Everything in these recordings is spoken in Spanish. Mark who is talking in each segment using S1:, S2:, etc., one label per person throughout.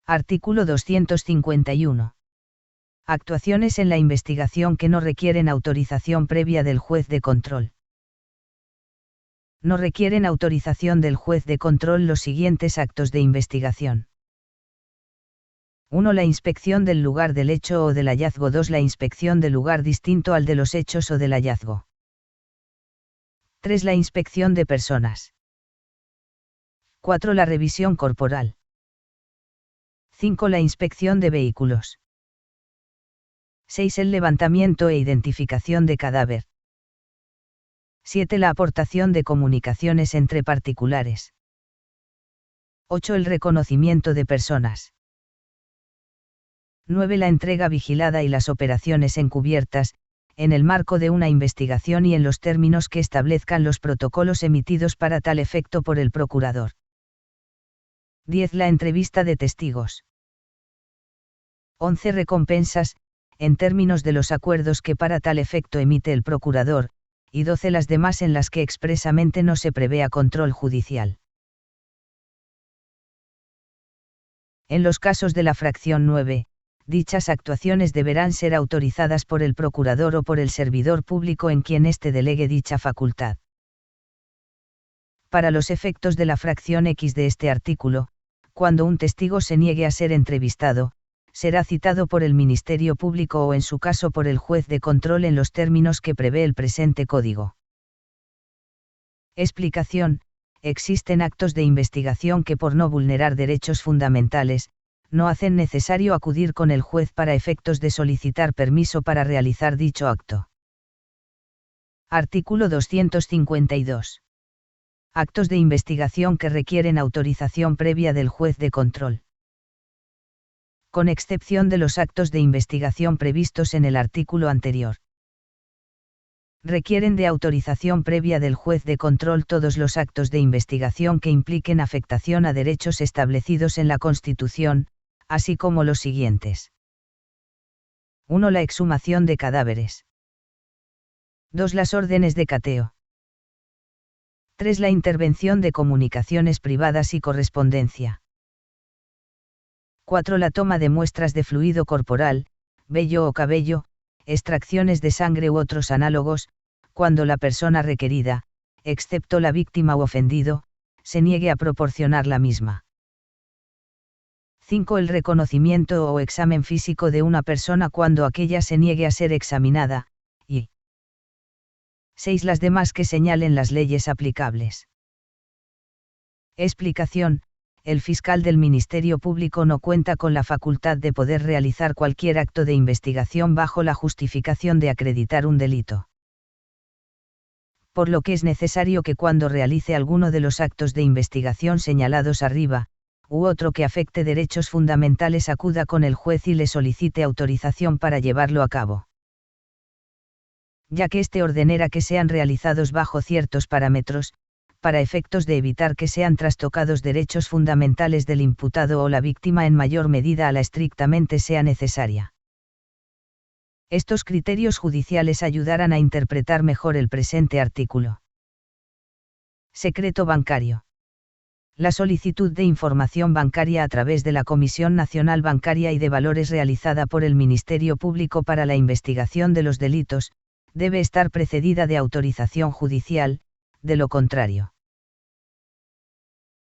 S1: Artículo 251. Actuaciones en la investigación que no requieren autorización previa del juez de control. No requieren autorización del juez de control los siguientes actos de investigación. 1. La inspección del lugar del hecho o del hallazgo. 2. La inspección del lugar distinto al de los hechos o del hallazgo. 3. La inspección de personas. 4. La revisión corporal. 5. La inspección de vehículos. 6. El levantamiento e identificación de cadáver. 7. La aportación de comunicaciones entre particulares. 8. El reconocimiento de personas. 9. La entrega vigilada y las operaciones encubiertas, en el marco de una investigación y en los términos que establezcan los protocolos emitidos para tal efecto por el procurador. 10. La entrevista de testigos. 11. Recompensas, en términos de los acuerdos que para tal efecto emite el procurador, y 12. Las demás en las que expresamente no se prevea control judicial. En los casos de la fracción 9, dichas actuaciones deberán ser autorizadas por el procurador o por el servidor público en quien éste delegue dicha facultad. Para los efectos de la fracción X de este artículo, cuando un testigo se niegue a ser entrevistado, será citado por el Ministerio Público o en su caso por el juez de control en los términos que prevé el presente código. Explicación: existen actos de investigación que por no vulnerar derechos fundamentales, no hacen necesario acudir con el juez para efectos de solicitar permiso para realizar dicho acto. Artículo 252. Actos de investigación que requieren autorización previa del juez de control. Con excepción de los actos de investigación previstos en el artículo anterior. Requieren de autorización previa del juez de control todos los actos de investigación que impliquen afectación a derechos establecidos en la Constitución, así como los siguientes. 1. La exhumación de cadáveres. 2. Las órdenes de cateo. 3. La intervención de comunicaciones privadas y correspondencia. 4. La toma de muestras de fluido corporal, vello o cabello, extracciones de sangre u otros análogos, cuando la persona requerida, excepto la víctima u ofendido, se niegue a proporcionar la misma. 5. El reconocimiento o examen físico de una persona cuando aquella se niegue a ser examinada, y 6. Las demás que señalen las leyes aplicables. Explicación: el fiscal del Ministerio Público no cuenta con la facultad de poder realizar cualquier acto de investigación bajo la justificación de acreditar un delito. Por lo que es necesario que cuando realice alguno de los actos de investigación señalados arriba, u otro que afecte derechos fundamentales, acuda con el juez y le solicite autorización para llevarlo a cabo. Ya que éste ordenara que sean realizados bajo ciertos parámetros, para efectos de evitar que sean trastocados derechos fundamentales del imputado o la víctima en mayor medida a la estrictamente sea necesaria. Estos criterios judiciales ayudarán a interpretar mejor el presente artículo. Secreto bancario. La solicitud de información bancaria a través de la Comisión Nacional Bancaria y de Valores realizada por el Ministerio Público para la investigación de los delitos, debe estar precedida de autorización judicial, de lo contrario,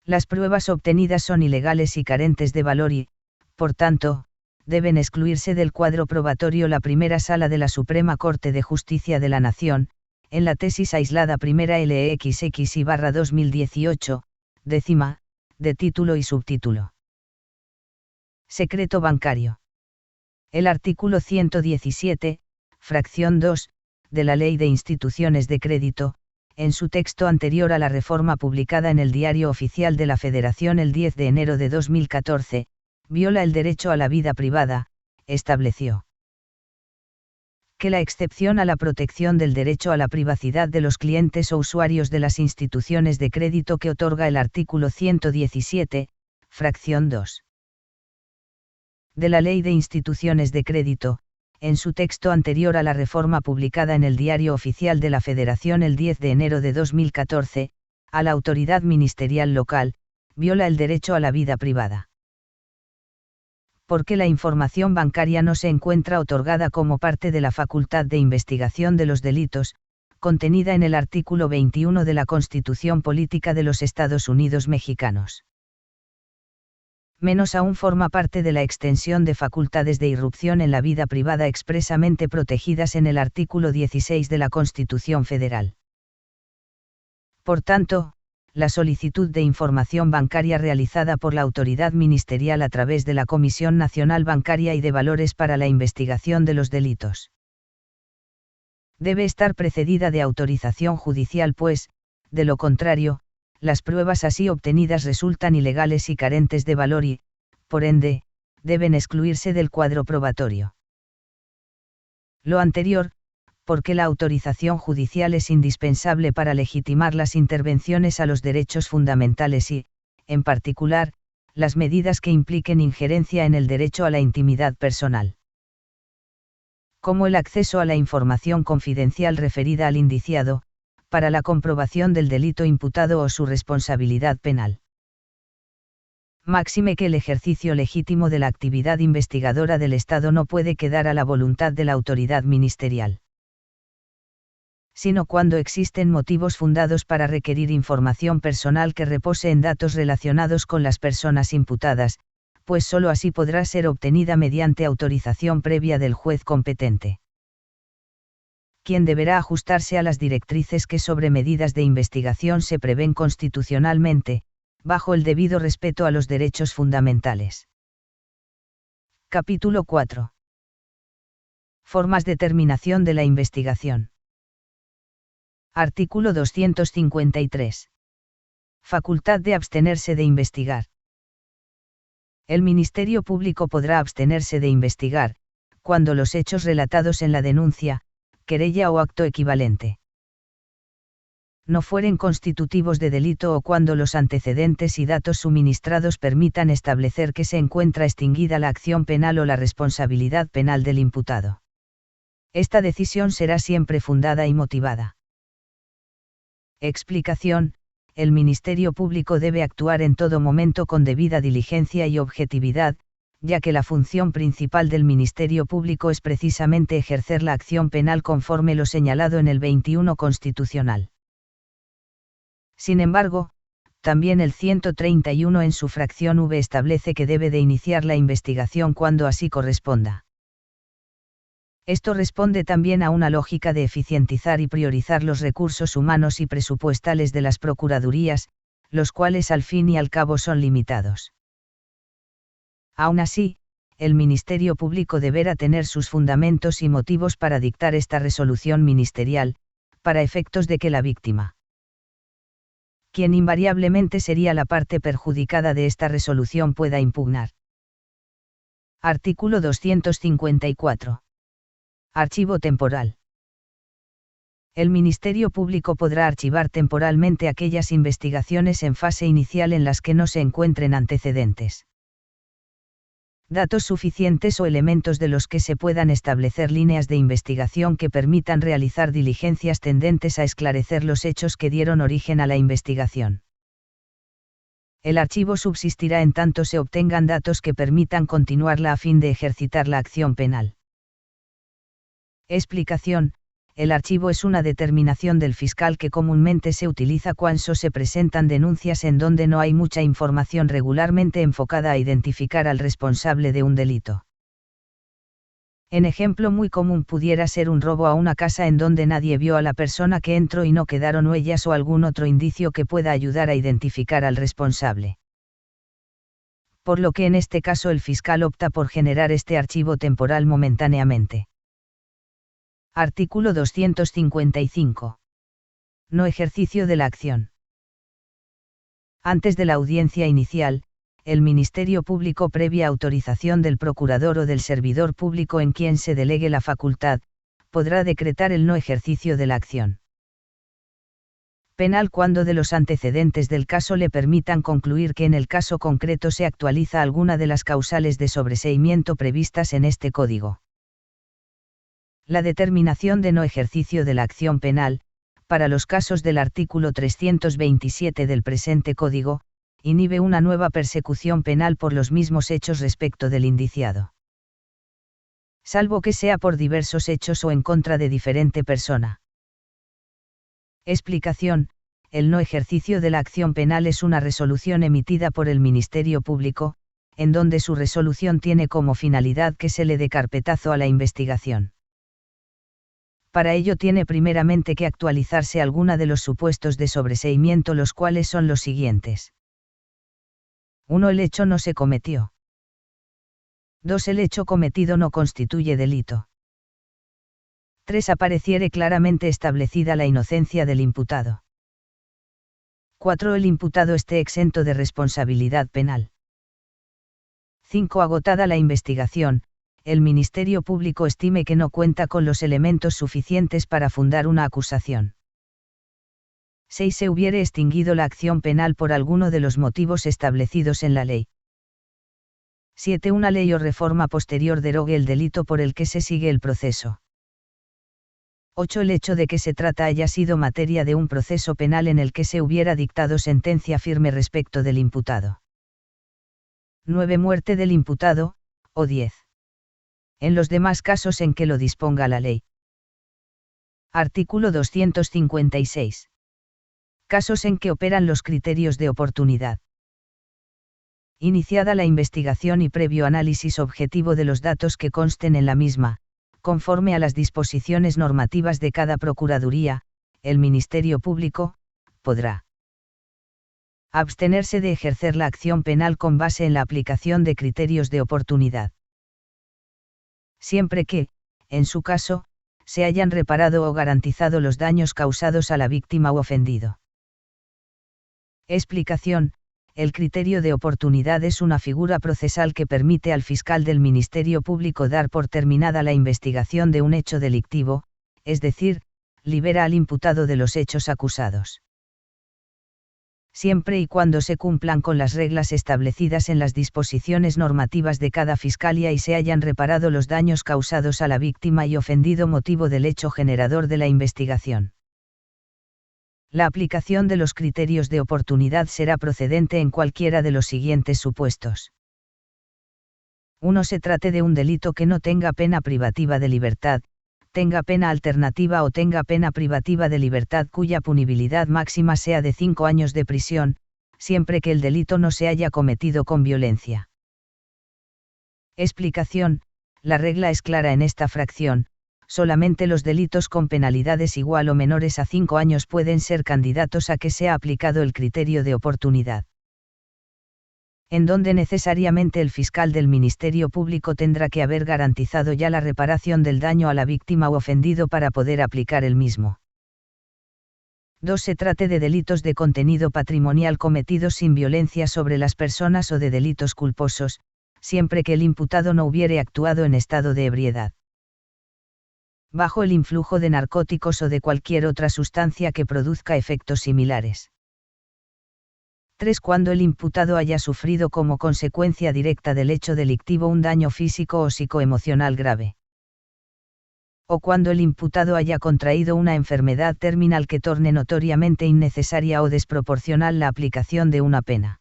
S1: las pruebas obtenidas son ilegales y carentes de valor y, por tanto, deben excluirse del cuadro probatorio. La primera sala de la Suprema Corte de Justicia de la Nación, en la tesis aislada primera LXX/2018, décima, de título y subtítulo. Secreto bancario. El artículo 117, fracción 2, de la Ley de Instituciones de Crédito, en su texto anterior a la reforma publicada en el Diario Oficial de la Federación el 10 de enero de 2014, viola el derecho a la vida privada, estableció que la excepción a la protección del derecho a la privacidad de los clientes o usuarios de las instituciones de crédito que otorga el artículo 117, fracción 2 de la Ley de Instituciones de Crédito, en su texto anterior a la reforma publicada en el Diario Oficial de la Federación el 10 de enero de 2014, a la autoridad ministerial local, viola el derecho a la vida privada. porque la información bancaria no se encuentra otorgada como parte de la facultad de investigación de los delitos, contenida en el artículo 21 de la Constitución Política de los Estados Unidos Mexicanos. Menos aún forma parte de la extensión de facultades de irrupción en la vida privada expresamente protegidas en el artículo 16 de la Constitución Federal. Por tanto, la solicitud de información bancaria realizada por la autoridad ministerial a través de la Comisión Nacional Bancaria y de Valores para la investigación de los delitos debe estar precedida de autorización judicial, pues, de lo contrario, las pruebas así obtenidas resultan ilegales y carentes de valor y, por ende, deben excluirse del cuadro probatorio. Lo anterior, porque la autorización judicial es indispensable para legitimar las intervenciones a los derechos fundamentales y, en particular, las medidas que impliquen injerencia en el derecho a la intimidad personal, como el acceso a la información confidencial referida al indiciado, para la comprobación del delito imputado o su responsabilidad penal. Máxime que el ejercicio legítimo de la actividad investigadora del Estado no puede quedar a la voluntad de la autoridad ministerial, sino cuando existen motivos fundados para requerir información personal que repose en datos relacionados con las personas imputadas, pues sólo así podrá ser obtenida mediante autorización previa del juez competente, quien deberá ajustarse a las directrices que sobre medidas de investigación se prevén constitucionalmente, bajo el debido respeto a los derechos fundamentales. Capítulo 4. Formas de terminación de la investigación. Artículo 253. Facultad de abstenerse de investigar. El Ministerio Público podrá abstenerse de investigar, cuando los hechos relatados en la denuncia, querella o acto equivalente no fueren constitutivos de delito o cuando los antecedentes y datos suministrados permitan establecer que se encuentra extinguida la acción penal o la responsabilidad penal del imputado. Esta decisión será siempre fundada y motivada. Explicación: el Ministerio Público debe actuar en todo momento con debida diligencia y objetividad, ya que la función principal del Ministerio Público es precisamente ejercer la acción penal conforme lo señalado en el 21 Constitucional. Sin embargo, también el 131 en su fracción V establece que debe de iniciar la investigación cuando así corresponda. Esto responde también a una lógica de eficientizar y priorizar los recursos humanos y presupuestales de las procuradurías, los cuales al fin y al cabo son limitados. Aún así, el Ministerio Público deberá tener sus fundamentos y motivos para dictar esta resolución ministerial, para efectos de que la víctima, quien invariablemente sería la parte perjudicada de esta resolución, pueda impugnar. Artículo 254. Archivo temporal. El Ministerio Público podrá archivar temporalmente aquellas investigaciones en fase inicial en las que no se encuentren antecedentes, datos suficientes o elementos de los que se puedan establecer líneas de investigación que permitan realizar diligencias tendentes a esclarecer los hechos que dieron origen a la investigación. El archivo subsistirá en tanto se obtengan datos que permitan continuarla a fin de ejercitar la acción penal. Explicación: el archivo es una determinación del fiscal que comúnmente se utiliza cuando se presentan denuncias en donde no hay mucha información regularmente enfocada a identificar al responsable de un delito. En ejemplo muy común pudiera ser un robo a una casa en donde nadie vio a la persona que entró y no quedaron huellas o algún otro indicio que pueda ayudar a identificar al responsable. Por lo que en este caso el fiscal opta por generar este archivo temporal momentáneamente. Artículo 255. No ejercicio de la acción. Antes de la audiencia inicial, el Ministerio Público, previa autorización del procurador o del servidor público en quien se delegue la facultad, podrá decretar el no ejercicio de la acción penal cuando de los antecedentes del caso le permitan concluir que en el caso concreto se actualiza alguna de las causales de sobreseimiento previstas en este Código. La determinación de no ejercicio de la acción penal, para los casos del artículo 327 del presente Código, inhibe una nueva persecución penal por los mismos hechos respecto del indiciado. Salvo que sea por diversos hechos o en contra de diferente persona. Explicación: el no ejercicio de la acción penal es una resolución emitida por el Ministerio Público, en donde su resolución tiene como finalidad que se le dé carpetazo a la investigación. Para ello tiene primeramente que actualizarse alguna de los supuestos de sobreseimiento, los cuales son los siguientes. 1. El hecho no se cometió. 2. El hecho cometido no constituye delito. 3. Apareciere claramente establecida la inocencia del imputado. 4. El imputado esté exento de responsabilidad penal. 5. Agotada la investigación, el Ministerio Público estime que no cuenta con los elementos suficientes para fundar una acusación. 6. Se hubiere extinguido la acción penal por alguno de los motivos establecidos en la ley. 7. Una ley o reforma posterior derogue el delito por el que se sigue el proceso. 8. El hecho de que se trata haya sido materia de un proceso penal en el que se hubiera dictado sentencia firme respecto del imputado. 9. Muerte del imputado, o 10. En los demás casos en que lo disponga la ley. Artículo 256. Casos en que operan los criterios de oportunidad. Iniciada la investigación y previo análisis objetivo de los datos que consten en la misma, conforme a las disposiciones normativas de cada Procuraduría, el Ministerio Público podrá abstenerse de ejercer la acción penal con base en la aplicación de criterios de oportunidad. Siempre que, en su caso, se hayan reparado o garantizado los daños causados a la víctima u ofendido. Explicación: el criterio de oportunidad es una figura procesal que permite al fiscal del Ministerio Público dar por terminada la investigación de un hecho delictivo, es decir, libera al imputado de los hechos acusados. Siempre y cuando se cumplan con las reglas establecidas en las disposiciones normativas de cada fiscalía y se hayan reparado los daños causados a la víctima y ofendido motivo del hecho generador de la investigación. La aplicación de los criterios de oportunidad será procedente en cualquiera de los siguientes supuestos. 1. Se trate de un delito que no tenga pena privativa de libertad, tenga pena alternativa o tenga pena privativa de libertad cuya punibilidad máxima sea de 5 años de prisión, siempre que el delito no se haya cometido con violencia. Explicación: la regla es clara en esta fracción, solamente los delitos con penalidades igual o menores a 5 años pueden ser candidatos a que sea aplicado el criterio de oportunidad. En donde necesariamente el fiscal del Ministerio Público tendrá que haber garantizado ya la reparación del daño a la víctima u ofendido para poder aplicar el mismo. 2. Se trate de delitos de contenido patrimonial cometidos sin violencia sobre las personas o de delitos culposos, siempre que el imputado no hubiere actuado en estado de ebriedad, bajo el influjo de narcóticos o de cualquier otra sustancia que produzca efectos similares. 3. Cuando el imputado haya sufrido como consecuencia directa del hecho delictivo un daño físico o psicoemocional grave. O cuando el imputado haya contraído una enfermedad terminal que torne notoriamente innecesaria o desproporcional la aplicación de una pena.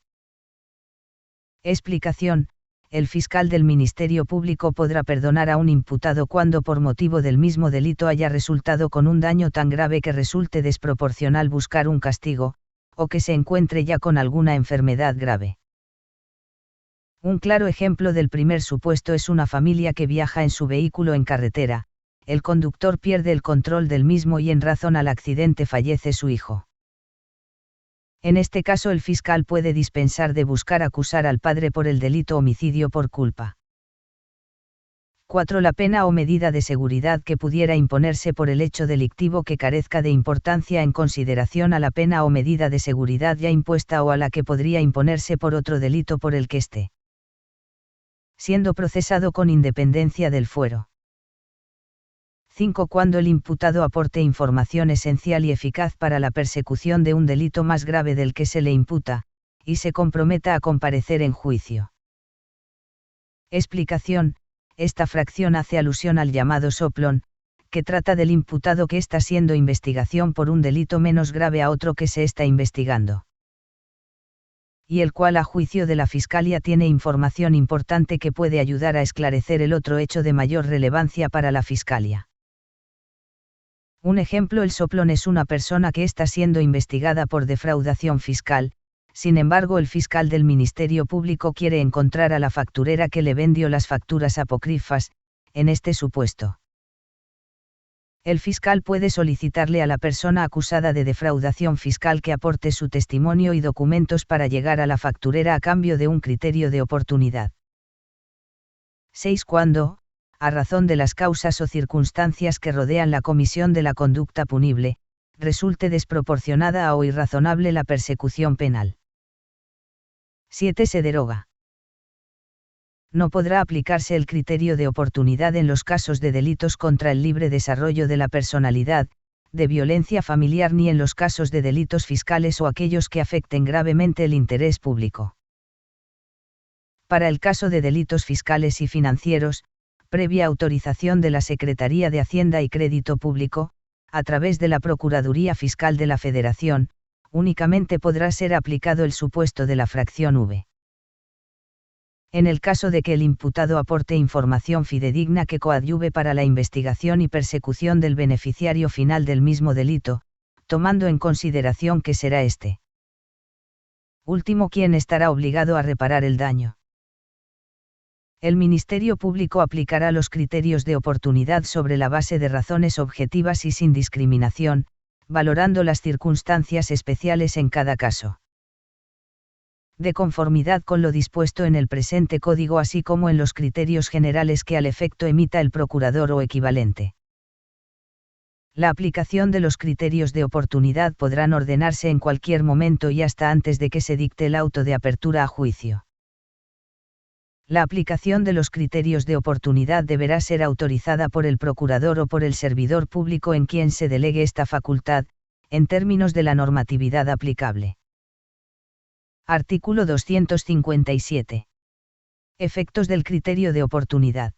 S1: Explicación: el fiscal del Ministerio Público podrá perdonar a un imputado cuando por motivo del mismo delito haya resultado con un daño tan grave que resulte desproporcional buscar un castigo, o que se encuentre ya con alguna enfermedad grave. Un claro ejemplo del primer supuesto es una familia que viaja en su vehículo en carretera, el conductor pierde el control del mismo y en razón al accidente fallece su hijo. En este caso el fiscal puede dispensar de buscar acusar al padre por el delito homicidio por culpa. 4. La pena o medida de seguridad que pudiera imponerse por el hecho delictivo que carezca de importancia en consideración a la pena o medida de seguridad ya impuesta o a la que podría imponerse por otro delito por el que esté siendo procesado con independencia del fuero. 5. Cuando el imputado aporte información esencial y eficaz para la persecución de un delito más grave del que se le imputa, y se comprometa a comparecer en juicio. Explicación: esta fracción hace alusión al llamado soplón, que trata del imputado que está siendo investigación por un delito menos grave a otro que se está investigando. y el cual a juicio de la Fiscalía tiene información importante que puede ayudar a esclarecer el otro hecho de mayor relevancia para la Fiscalía. Un ejemplo: el soplón es una persona que está siendo investigada por defraudación fiscal. Sin embargo, el fiscal del Ministerio Público quiere encontrar a la facturera que le vendió las facturas apócrifas. En este supuesto, el fiscal puede solicitarle a la persona acusada de defraudación fiscal que aporte su testimonio y documentos para llegar a la facturera a cambio de un criterio de oportunidad. 6. Cuando, a razón de las causas o circunstancias que rodean la comisión de la conducta punible, resulte desproporcionada o irrazonable la persecución penal. 7. Se deroga. No podrá aplicarse el criterio de oportunidad en los casos de delitos contra el libre desarrollo de la personalidad, de violencia familiar, ni en los casos de delitos fiscales o aquellos que afecten gravemente el interés público. Para el caso de delitos fiscales y financieros, previa autorización de la Secretaría de Hacienda y Crédito Público, a través de la Procuraduría Fiscal de la Federación, únicamente podrá ser aplicado el supuesto de la fracción V. En el caso de que el imputado aporte información fidedigna que coadyuve para la investigación y persecución del beneficiario final del mismo delito, tomando en consideración que será este último quien estará obligado a reparar el daño. El Ministerio Público aplicará los criterios de oportunidad sobre la base de razones objetivas y sin discriminación, valorando las circunstancias especiales en cada caso. De conformidad con lo dispuesto en el presente Código, así como en los criterios generales que al efecto emita el procurador o equivalente. La aplicación de los criterios de oportunidad podrán ordenarse en cualquier momento y hasta antes de que se dicte el auto de apertura a juicio. La aplicación de los criterios de oportunidad deberá ser autorizada por el procurador o por el servidor público en quien se delegue esta facultad, en términos de la normatividad aplicable. Artículo 257. Efectos del criterio de oportunidad.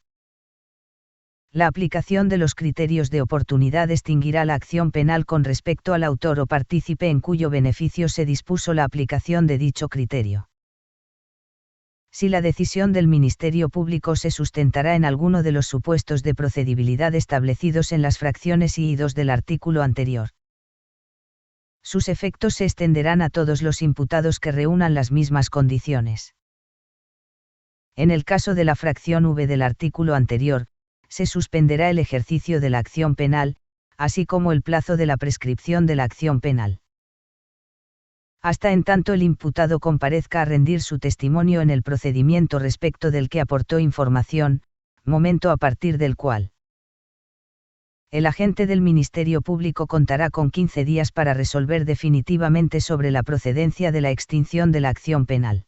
S1: La aplicación de los criterios de oportunidad extinguirá la acción penal con respecto al autor o partícipe en cuyo beneficio se dispuso la aplicación de dicho criterio. Si la decisión del Ministerio Público se sustentará en alguno de los supuestos de procedibilidad establecidos en las fracciones I y II del artículo anterior. Sus efectos se extenderán a todos los imputados que reúnan las mismas condiciones. En el caso de la fracción V del artículo anterior, se suspenderá el ejercicio de la acción penal, así como el plazo de la prescripción de la acción penal. Hasta en tanto el imputado comparezca a rendir su testimonio en el procedimiento respecto del que aportó información, momento a partir del cual el agente del Ministerio Público contará con 15 días para resolver definitivamente sobre la procedencia de la extinción de la acción penal.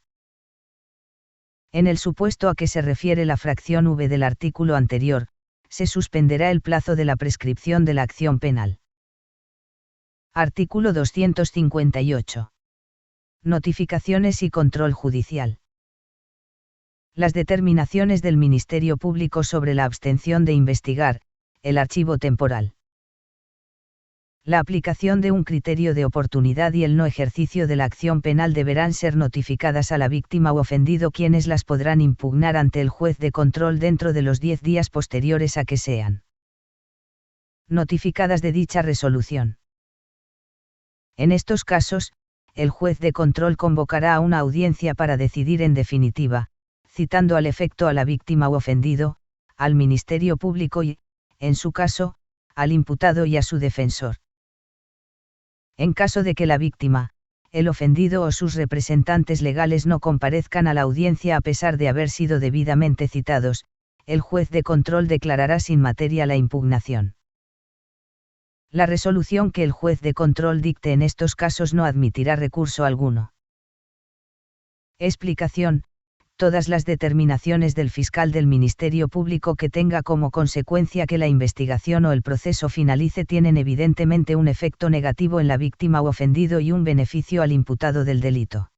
S1: En el supuesto a que se refiere la fracción V del artículo anterior, se suspenderá el plazo de la prescripción de la acción penal. Artículo 258. Notificaciones y control judicial. Las determinaciones del Ministerio Público sobre la abstención de investigar, el archivo temporal, la aplicación de un criterio de oportunidad y el no ejercicio de la acción penal deberán ser notificadas a la víctima u ofendido, quienes las podrán impugnar ante el juez de control dentro de los 10 días posteriores a que sean notificadas de dicha resolución. En estos casos, el juez de control convocará a una audiencia para decidir en definitiva, citando al efecto a la víctima u ofendido, al Ministerio Público y, en su caso, al imputado y a su defensor. En caso de que la víctima, el ofendido o sus representantes legales no comparezcan a la audiencia a pesar de haber sido debidamente citados, el juez de control declarará sin materia la impugnación. La resolución que el juez de control dicte en estos casos no admitirá recurso alguno. Explicación: todas las determinaciones del fiscal del Ministerio Público que tenga como consecuencia que la investigación o el proceso finalice tienen evidentemente un efecto negativo en la víctima u ofendido y un beneficio al imputado del delito.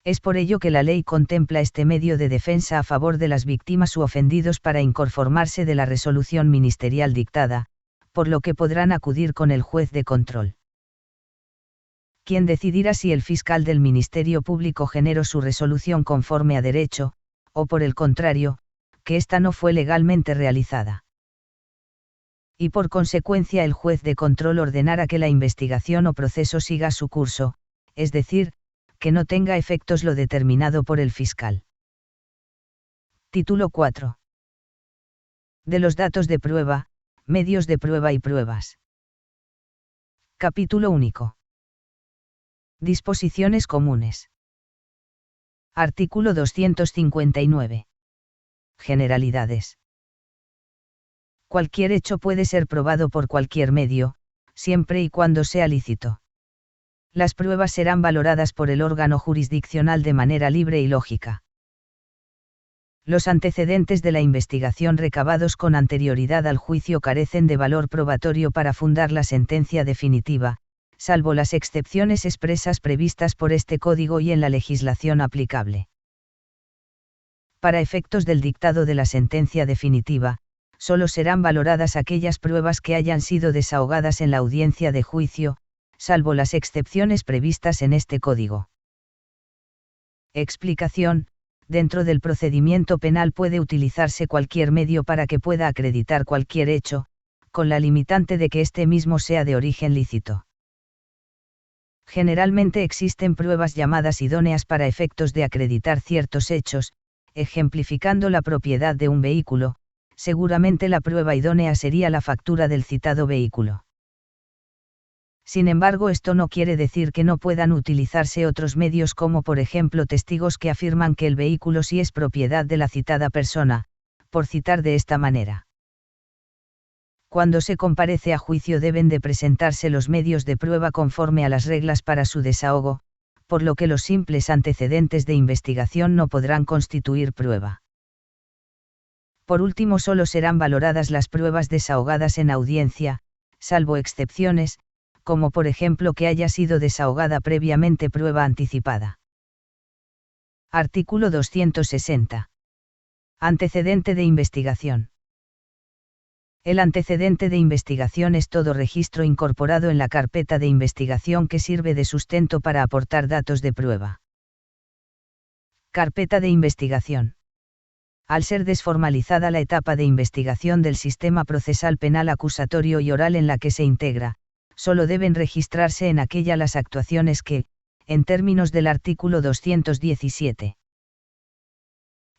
S1: Es por ello que la ley contempla este medio de defensa a favor de las víctimas u ofendidos para inconformarse de la resolución ministerial dictada, por lo que podrán acudir con el juez de control. quien decidirá si el fiscal del Ministerio Público generó su resolución conforme a derecho, o por el contrario, que ésta no fue legalmente realizada. Y por consecuencia el juez de control ordenará que la investigación o proceso siga su curso, es decir, que no tenga efectos lo determinado por el fiscal. Título 4. De los datos de prueba, medios de prueba y pruebas. Capítulo único. Disposiciones comunes. Artículo 259. Generalidades. Cualquier hecho puede ser probado por cualquier medio, siempre y cuando sea lícito. Las pruebas serán valoradas por el órgano jurisdiccional de manera libre y lógica. Los antecedentes de la investigación recabados con anterioridad al juicio carecen de valor probatorio para fundar la sentencia definitiva, salvo las excepciones expresas previstas por este Código y en la legislación aplicable. Para efectos del dictado de la sentencia definitiva, solo serán valoradas aquellas pruebas que hayan sido desahogadas en la audiencia de juicio, salvo las excepciones previstas en este Código. Explicación: dentro del procedimiento penal puede utilizarse cualquier medio para que pueda acreditar cualquier hecho, con la limitante de que éste mismo sea de origen lícito. Generalmente existen pruebas llamadas idóneas para efectos de acreditar ciertos hechos, ejemplificando la propiedad de un vehículo. Seguramente la prueba idónea sería la factura del citado vehículo. Sin embargo, esto no quiere decir que no puedan utilizarse otros medios como por ejemplo testigos que afirman que el vehículo sí es propiedad de la citada persona, por citar de esta manera. Cuando se comparece a juicio deben de presentarse los medios de prueba conforme a las reglas para su desahogo, por lo que los simples antecedentes de investigación no podrán constituir prueba. Por último, solo serán valoradas las pruebas desahogadas en audiencia, salvo excepciones, como por ejemplo que haya sido desahogada previamente prueba anticipada. Artículo 260. Antecedente de investigación. El antecedente de investigación es todo registro incorporado en la carpeta de investigación que sirve de sustento para aportar datos de prueba. Carpeta de investigación. Al ser desformalizada la etapa de investigación del sistema procesal penal acusatorio y oral en la que se integra, solo deben registrarse en aquella las actuaciones que, en términos del artículo 217.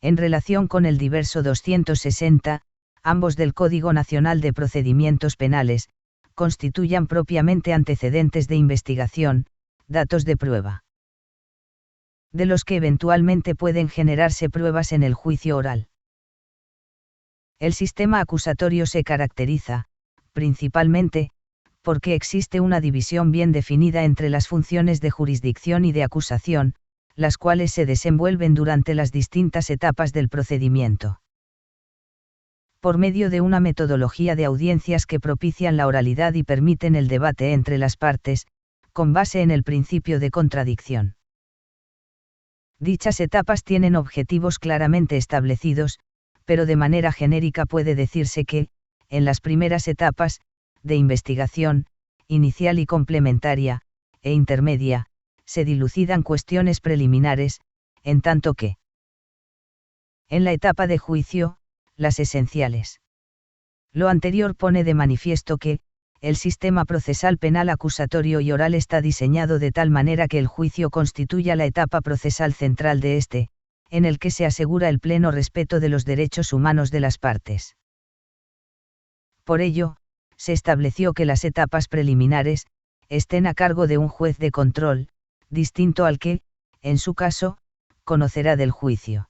S1: En relación con el diverso 260, ambos del Código Nacional de Procedimientos Penales, constituyan propiamente antecedentes de investigación, datos de prueba, de los que eventualmente pueden generarse pruebas en el juicio oral. El sistema acusatorio se caracteriza, principalmente, porque existe una división bien definida entre las funciones de jurisdicción y de acusación, las cuales se desenvuelven durante las distintas etapas del procedimiento. Por medio de una metodología de audiencias que propician la oralidad y permiten el debate entre las partes, con base en el principio de contradicción. Dichas etapas tienen objetivos claramente establecidos, pero de manera genérica puede decirse que, en las primeras etapas, de investigación, inicial y complementaria, e intermedia, se dilucidan cuestiones preliminares, en tanto que, en la etapa de juicio, las esenciales. Lo anterior pone de manifiesto que, el sistema procesal penal acusatorio y oral está diseñado de tal manera que el juicio constituya la etapa procesal central de este, en el que se asegura el pleno respeto de los derechos humanos de las partes. Por ello, se estableció que las etapas preliminares estén a cargo de un juez de control, distinto al que, en su caso, conocerá del juicio.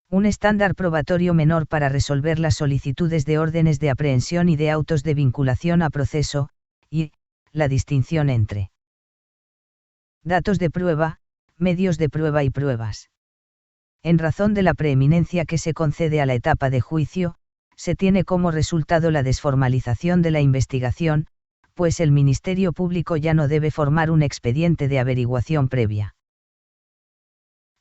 S1: Un estándar probatorio menor para resolver las solicitudes de órdenes de aprehensión y de autos de vinculación a proceso, y, la distinción entre datos de prueba, medios de prueba y pruebas. En razón de la preeminencia que se concede a la etapa de juicio, se tiene como resultado la desformalización de la investigación, pues el Ministerio Público ya no debe formar un expediente de averiguación previa,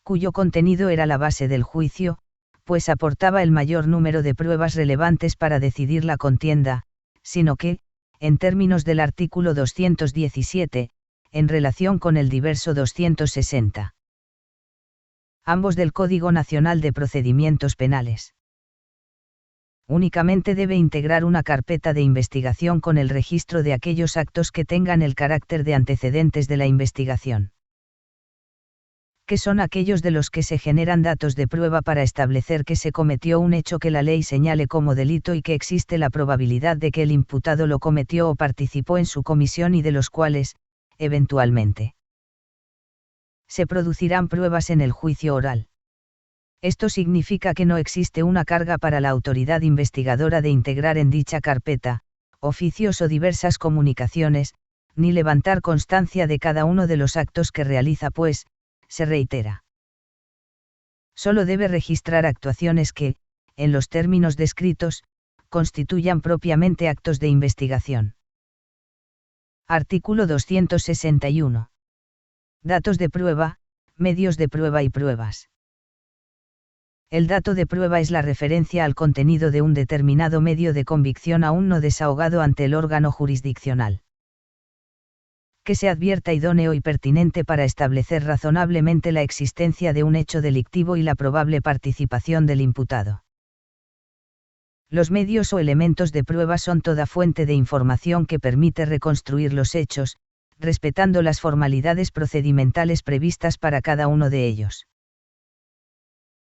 S1: cuyo contenido era la base del juicio, pues aportaba el mayor número de pruebas relevantes para decidir la contienda, sino que, en términos del artículo 217, en relación con el diverso 260. Ambos del Código Nacional de Procedimientos Penales. Únicamente debe integrar una carpeta de investigación con el registro de aquellos actos que tengan el carácter de antecedentes de la investigación, que son aquellos de los que se generan datos de prueba para establecer que se cometió un hecho que la ley señale como delito y que existe la probabilidad de que el imputado lo cometió o participó en su comisión y de los cuales, eventualmente, se producirán pruebas en el juicio oral. Esto significa que no existe una carga para la autoridad investigadora de integrar en dicha carpeta, oficios o diversas comunicaciones, ni levantar constancia de cada uno de los actos que realiza, pues, se reitera, solo debe registrar actuaciones que, en los términos descritos, constituyan propiamente actos de investigación. Artículo 261. Datos de prueba, medios de prueba y pruebas. El dato de prueba es la referencia al contenido de un determinado medio de convicción aún no desahogado ante el órgano jurisdiccional, que se advierta idóneo y pertinente para establecer razonablemente la existencia de un hecho delictivo y la probable participación del imputado. Los medios o elementos de prueba son toda fuente de información que permite reconstruir los hechos, respetando las formalidades procedimentales previstas para cada uno de ellos.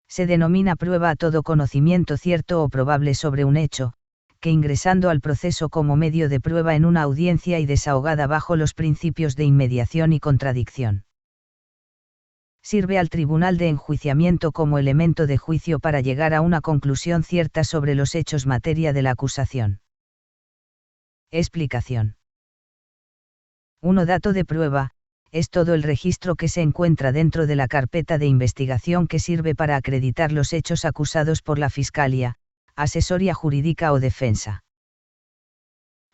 S1: Se denomina prueba a todo conocimiento cierto o probable sobre un hecho, que ingresando al proceso como medio de prueba en una audiencia y desahogada bajo los principios de inmediación y contradicción, sirve al tribunal de enjuiciamiento como elemento de juicio para llegar a una conclusión cierta sobre los hechos materia de la acusación. Explicación. 1. Dato de prueba. Es todo el registro que se encuentra dentro de la carpeta de investigación que sirve para acreditar los hechos acusados por la Fiscalía, asesoría jurídica o defensa.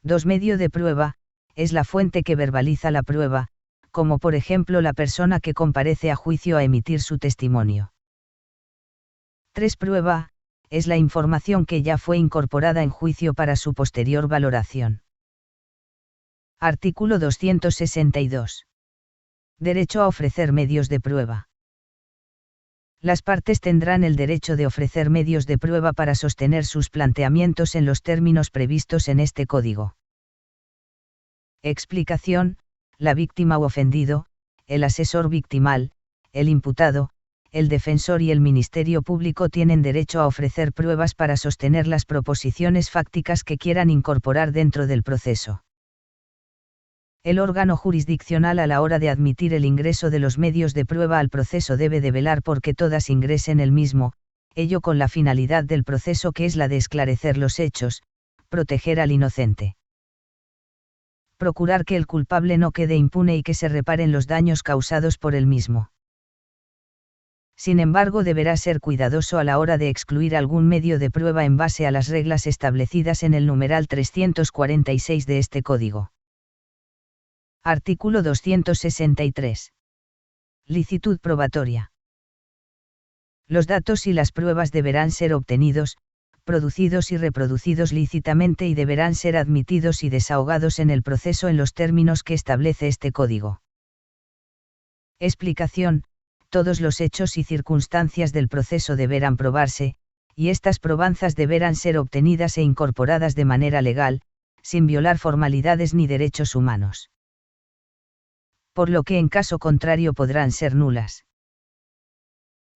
S1: 2. Medio de prueba. Es la fuente que verbaliza la prueba, como por ejemplo la persona que comparece a juicio a emitir su testimonio. 3. Prueba. Es la información que ya fue incorporada en juicio para su posterior valoración. Artículo 262. Derecho a ofrecer medios de prueba. Las partes tendrán el derecho de ofrecer medios de prueba para sostener sus planteamientos en los términos previstos en este Código. Explicación. La víctima u ofendido, el asesor victimal, el imputado, el defensor y el Ministerio Público tienen derecho a ofrecer pruebas para sostener las proposiciones fácticas que quieran incorporar dentro del proceso. El órgano jurisdiccional a la hora de admitir el ingreso de los medios de prueba al proceso debe de velar por que todas ingresen el mismo, ello con la finalidad del proceso que es la de esclarecer los hechos, proteger al inocente, procurar que el culpable no quede impune y que se reparen los daños causados por el mismo. Sin embargo, deberá ser cuidadoso a la hora de excluir algún medio de prueba en base a las reglas establecidas en el numeral 346 de este Código. Artículo 263. Licitud probatoria. Los datos y las pruebas deberán ser obtenidos, producidos y reproducidos lícitamente y deberán ser admitidos y desahogados en el proceso en los términos que establece este Código. Explicación. Todos los hechos y circunstancias del proceso deberán probarse, y estas probanzas deberán ser obtenidas e incorporadas de manera legal, sin violar formalidades ni derechos humanos, por lo que en caso contrario podrán ser nulas.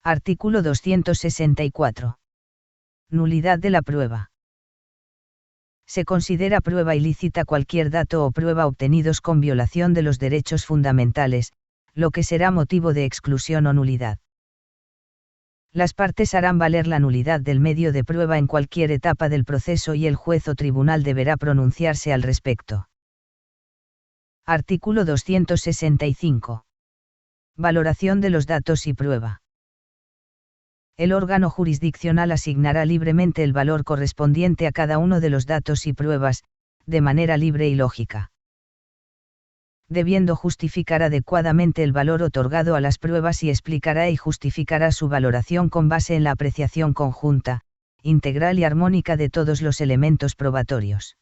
S1: Artículo 264. Nulidad de la prueba. Se considera prueba ilícita cualquier dato o prueba obtenidos con violación de los derechos fundamentales, lo que será motivo de exclusión o nulidad. Las partes harán valer la nulidad del medio de prueba en cualquier etapa del proceso y el juez o tribunal deberá pronunciarse al respecto. Artículo 265. Valoración de los datos y prueba. El órgano jurisdiccional asignará libremente el valor correspondiente a cada uno de los datos y pruebas, de manera libre y lógica, debiendo justificar adecuadamente el valor otorgado a las pruebas y explicará y justificará su valoración con base en la apreciación conjunta, integral y armónica de todos los elementos probatorios.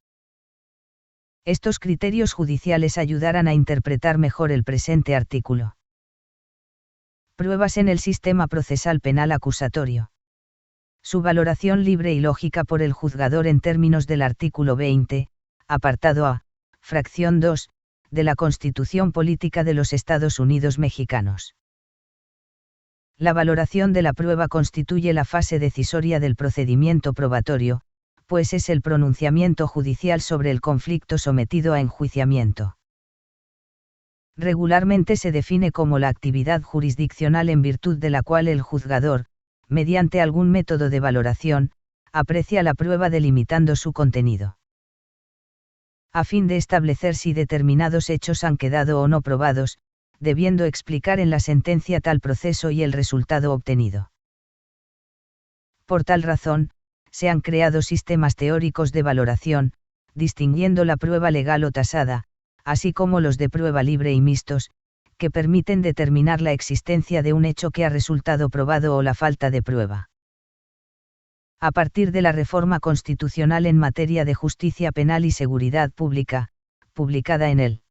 S1: Estos criterios judiciales ayudarán a interpretar mejor el presente artículo. Pruebas en el sistema procesal penal acusatorio. Su valoración libre y lógica por el juzgador en términos del artículo 20, apartado A, fracción 2, de la Constitución Política de los Estados Unidos Mexicanos. La valoración de la prueba constituye la fase decisoria del procedimiento probatorio, pues es el pronunciamiento judicial sobre el conflicto sometido a enjuiciamiento. Regularmente se define como la actividad jurisdiccional en virtud de la cual el juzgador, mediante algún método de valoración, aprecia la prueba delimitando su contenido. A fin de establecer si determinados hechos han quedado o no probados, debiendo explicar en la sentencia tal proceso y el resultado obtenido. Por tal razón, se han creado sistemas teóricos de valoración, distinguiendo la prueba legal o tasada, así como los de prueba libre y mixtos, que permiten determinar la existencia de un hecho que ha resultado probado o la falta de prueba. A partir de la reforma constitucional en materia de justicia penal y seguridad pública, publicada en el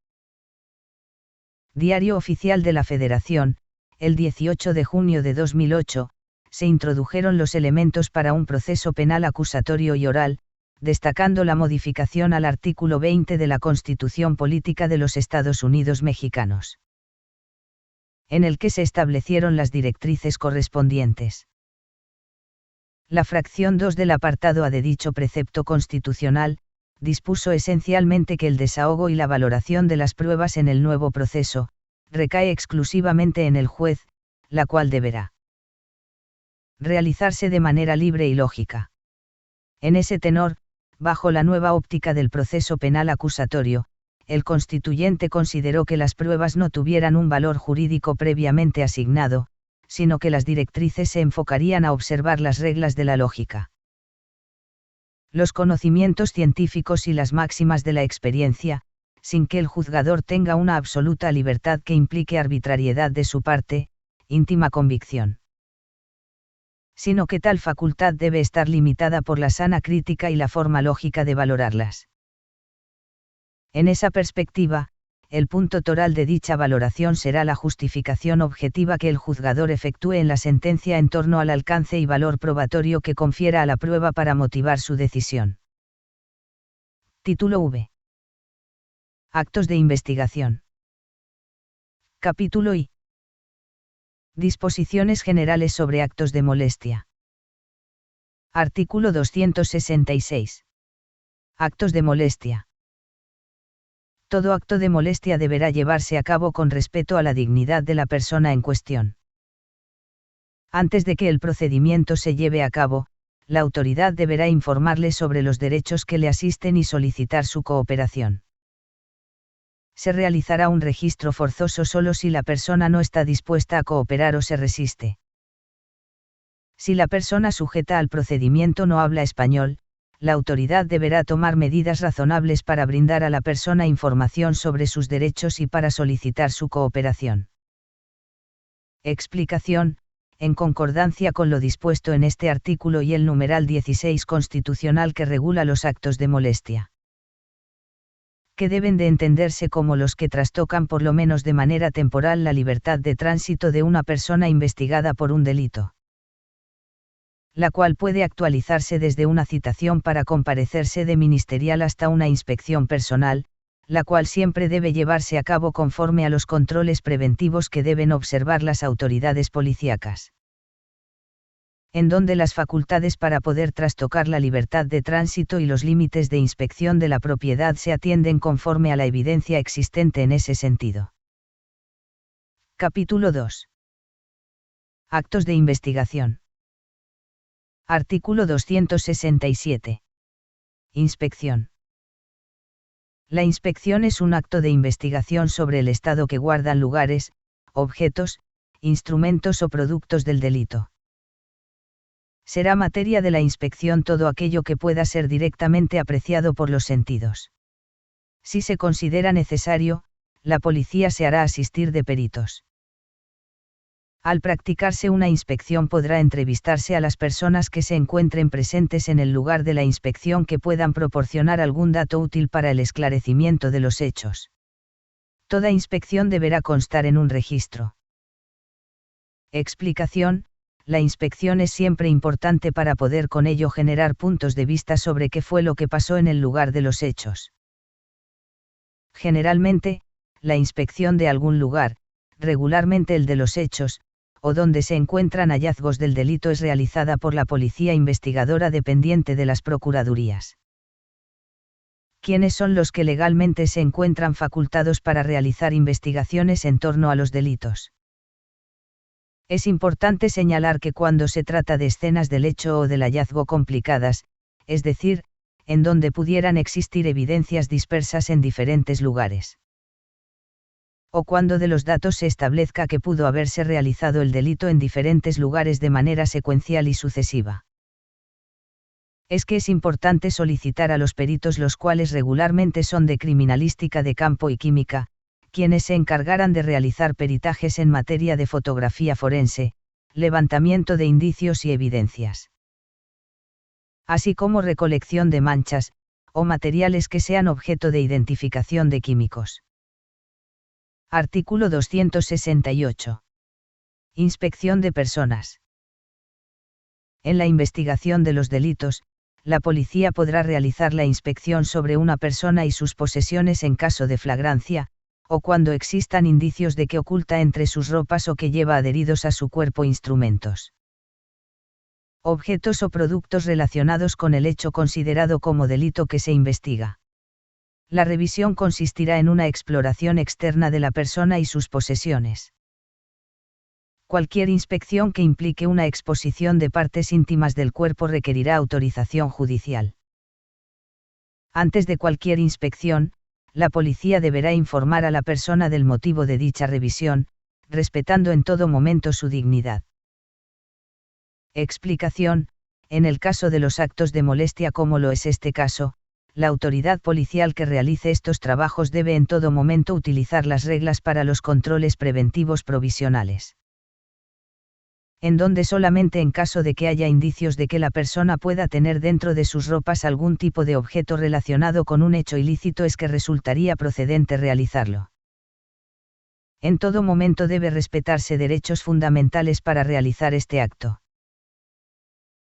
S1: Diario Oficial de la Federación, el 18 de junio de 2008, se introdujeron los elementos para un proceso penal acusatorio y oral, destacando la modificación al artículo 20 de la Constitución Política de los Estados Unidos Mexicanos, en el que se establecieron las directrices correspondientes. La fracción 2 del apartado A de dicho precepto constitucional, dispuso esencialmente que el desahogo y la valoración de las pruebas en el nuevo proceso, recae exclusivamente en el juez, la cual deberá realizarse de manera libre y lógica. En ese tenor, bajo la nueva óptica del proceso penal acusatorio, el constituyente consideró que las pruebas no tuvieran un valor jurídico previamente asignado, sino que las directrices se enfocarían a observar las reglas de la lógica, los conocimientos científicos y las máximas de la experiencia, sin que el juzgador tenga una absoluta libertad que implique arbitrariedad de su parte, íntima convicción, sino que tal facultad debe estar limitada por la sana crítica y la forma lógica de valorarlas. En esa perspectiva, el punto toral de dicha valoración será la justificación objetiva que el juzgador efectúe en la sentencia en torno al alcance y valor probatorio que confiera a la prueba para motivar su decisión. Título V. Actos de investigación. Capítulo I. Disposiciones generales sobre actos de molestia. Artículo 266. Actos de molestia. Todo acto de molestia deberá llevarse a cabo con respeto a la dignidad de la persona en cuestión. Antes de que el procedimiento se lleve a cabo, la autoridad deberá informarle sobre los derechos que le asisten y solicitar su cooperación. Se realizará un registro forzoso solo si la persona no está dispuesta a cooperar o se resiste. Si la persona sujeta al procedimiento no habla español, la autoridad deberá tomar medidas razonables para brindar a la persona información sobre sus derechos y para solicitar su cooperación. Explicación, en concordancia con lo dispuesto en este artículo y el numeral 16 constitucional que regula los actos de molestia, que deben de entenderse como los que trastocan por lo menos de manera temporal la libertad de tránsito de una persona investigada por un delito, la cual puede actualizarse desde una citación para comparecer sede ministerial hasta una inspección personal, la cual siempre debe llevarse a cabo conforme a los controles preventivos que deben observar las autoridades policíacas, en donde las facultades para poder trastocar la libertad de tránsito y los límites de inspección de la propiedad se atienden conforme a la evidencia existente en ese sentido. Capítulo 2. Actos de investigación. Artículo 267. Inspección. La inspección es un acto de investigación sobre el estado que guardan lugares, objetos, instrumentos o productos del delito. Será materia de la inspección todo aquello que pueda ser directamente apreciado por los sentidos. Si se considera necesario, la policía se hará asistir de peritos. Al practicarse una inspección podrá entrevistarse a las personas que se encuentren presentes en el lugar de la inspección que puedan proporcionar algún dato útil para el esclarecimiento de los hechos. Toda inspección deberá constar en un registro. Explicación: la inspección es siempre importante para poder con ello generar puntos de vista sobre qué fue lo que pasó en el lugar de los hechos. Generalmente, la inspección de algún lugar, regularmente el de los hechos, o donde se encuentran hallazgos del delito es realizada por la policía investigadora dependiente de las procuradurías. ¿Quiénes son los que legalmente se encuentran facultados para realizar investigaciones en torno a los delitos? Es importante señalar que cuando se trata de escenas del hecho o del hallazgo complicadas, es decir, en donde pudieran existir evidencias dispersas en diferentes lugares, o cuando de los datos se establezca que pudo haberse realizado el delito en diferentes lugares de manera secuencial y sucesiva. Es que es importante solicitar a los peritos, los cuales regularmente son de criminalística de campo y química, quienes se encargaran de realizar peritajes en materia de fotografía forense, levantamiento de indicios y evidencias, así como recolección de manchas, o materiales que sean objeto de identificación de químicos. Artículo 268. Inspección de personas. En la investigación de los delitos, la policía podrá realizar la inspección sobre una persona y sus posesiones en caso de flagrancia, o cuando existan indicios de que oculta entre sus ropas o que lleva adheridos a su cuerpo instrumentos, objetos o productos relacionados con el hecho considerado como delito que se investiga. La revisión consistirá en una exploración externa de la persona y sus posesiones. Cualquier inspección que implique una exposición de partes íntimas del cuerpo requerirá autorización judicial. Antes de cualquier inspección, la policía deberá informar a la persona del motivo de dicha revisión, respetando en todo momento su dignidad. Explicación: en el caso de los actos de molestia como lo es este caso, la autoridad policial que realice estos trabajos debe en todo momento utilizar las reglas para los controles preventivos provisionales, en donde solamente en caso de que haya indicios de que la persona pueda tener dentro de sus ropas algún tipo de objeto relacionado con un hecho ilícito es que resultaría procedente realizarlo. En todo momento debe respetarse derechos fundamentales para realizar este acto.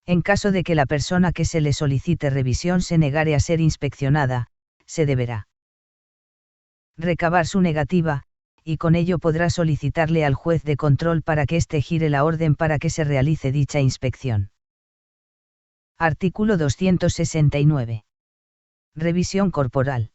S1: En caso de que la persona que se le solicite revisión se negare a ser inspeccionada, se deberá recabar su negativa, y con ello podrá solicitarle al juez de control para que éste gire la orden para que se realice dicha inspección. Artículo 269. Revisión corporal.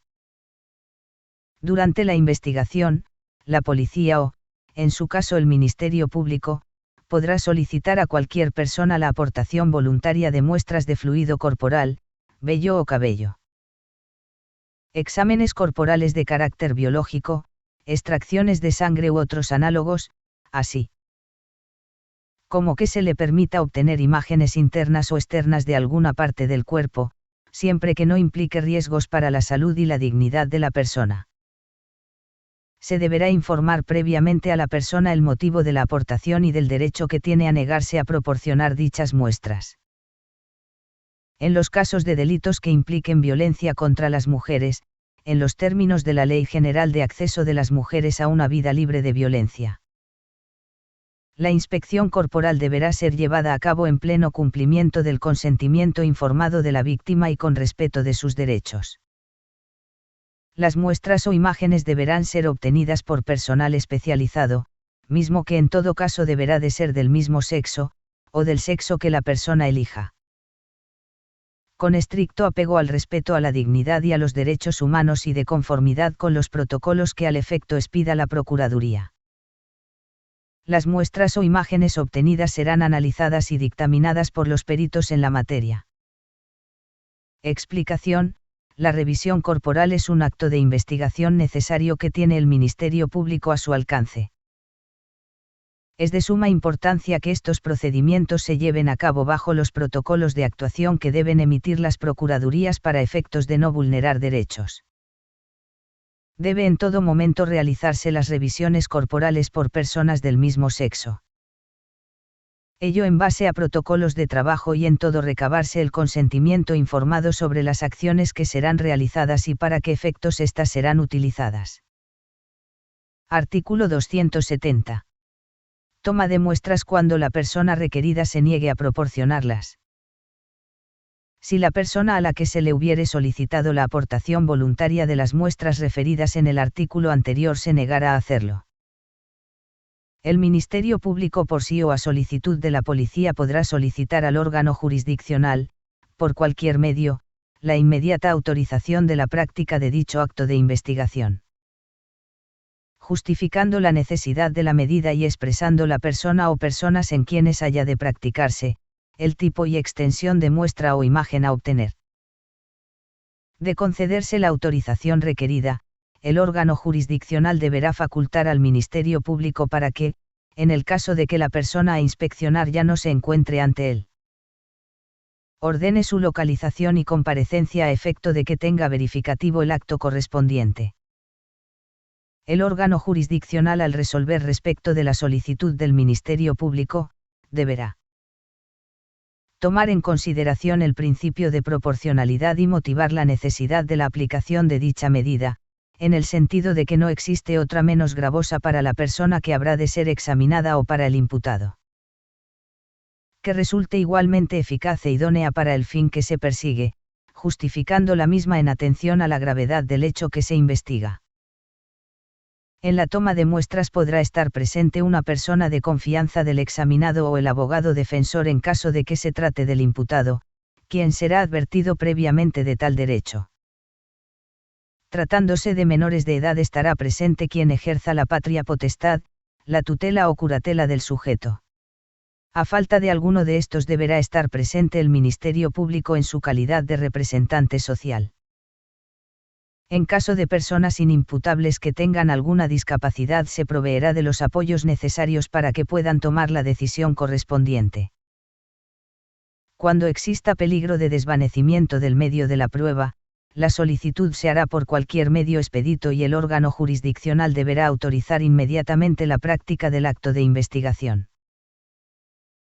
S1: Durante la investigación, la policía o, en su caso el Ministerio Público, podrá solicitar a cualquier persona la aportación voluntaria de muestras de fluido corporal, vello o cabello, exámenes corporales de carácter biológico, extracciones de sangre u otros análogos, así como que se le permita obtener imágenes internas o externas de alguna parte del cuerpo, siempre que no implique riesgos para la salud y la dignidad de la persona. Se deberá informar previamente a la persona el motivo de la aportación y del derecho que tiene a negarse a proporcionar dichas muestras. En los casos de delitos que impliquen violencia contra las mujeres, en los términos de la Ley General de Acceso de las Mujeres a una Vida Libre de Violencia, la inspección corporal deberá ser llevada a cabo en pleno cumplimiento del consentimiento informado de la víctima y con respeto de sus derechos. Las muestras o imágenes deberán ser obtenidas por personal especializado, mismo que en todo caso deberá de ser del mismo sexo, o del sexo que la persona elija, con estricto apego al respeto a la dignidad y a los derechos humanos y de conformidad con los protocolos que al efecto expida la Procuraduría. Las muestras o imágenes obtenidas serán analizadas y dictaminadas por los peritos en la materia. Explicación: la revisión corporal es un acto de investigación necesario que tiene el Ministerio Público a su alcance. Es de suma importancia que estos procedimientos se lleven a cabo bajo los protocolos de actuación que deben emitir las procuradurías para efectos de no vulnerar derechos. Debe en todo momento realizarse las revisiones corporales por personas del mismo sexo. Ello en base a protocolos de trabajo y en todo recabarse el consentimiento informado sobre las acciones que serán realizadas y para qué efectos éstas serán utilizadas. Artículo 270. Toma de muestras cuando la persona requerida se niegue a proporcionarlas. Si la persona a la que se le hubiere solicitado la aportación voluntaria de las muestras referidas en el artículo anterior se negara a hacerlo, el Ministerio Público por sí o a solicitud de la policía podrá solicitar al órgano jurisdiccional, por cualquier medio, la inmediata autorización de la práctica de dicho acto de investigación, justificando la necesidad de la medida y expresando la persona o personas en quienes haya de practicarse, el tipo y extensión de muestra o imagen a obtener. De concederse la autorización requerida, el órgano jurisdiccional deberá facultar al Ministerio Público para que, en el caso de que la persona a inspeccionar ya no se encuentre ante él, ordene su localización y comparecencia a efecto de que tenga verificativo el acto correspondiente. El órgano jurisdiccional, al resolver respecto de la solicitud del Ministerio Público, deberá tomar en consideración el principio de proporcionalidad y motivar la necesidad de la aplicación de dicha medida, en el sentido de que no existe otra menos gravosa para la persona que habrá de ser examinada o para el imputado, que resulte igualmente eficaz e idónea para el fin que se persigue, justificando la misma en atención a la gravedad del hecho que se investiga. En la toma de muestras podrá estar presente una persona de confianza del examinado o el abogado defensor en caso de que se trate del imputado, quien será advertido previamente de tal derecho. Tratándose de menores de edad estará presente quien ejerza la patria potestad, la tutela o curatela del sujeto. A falta de alguno de estos deberá estar presente el Ministerio Público en su calidad de representante social. En caso de personas inimputables que tengan alguna discapacidad se proveerá de los apoyos necesarios para que puedan tomar la decisión correspondiente. Cuando exista peligro de desvanecimiento del medio de la prueba, la solicitud se hará por cualquier medio expedito y el órgano jurisdiccional deberá autorizar inmediatamente la práctica del acto de investigación,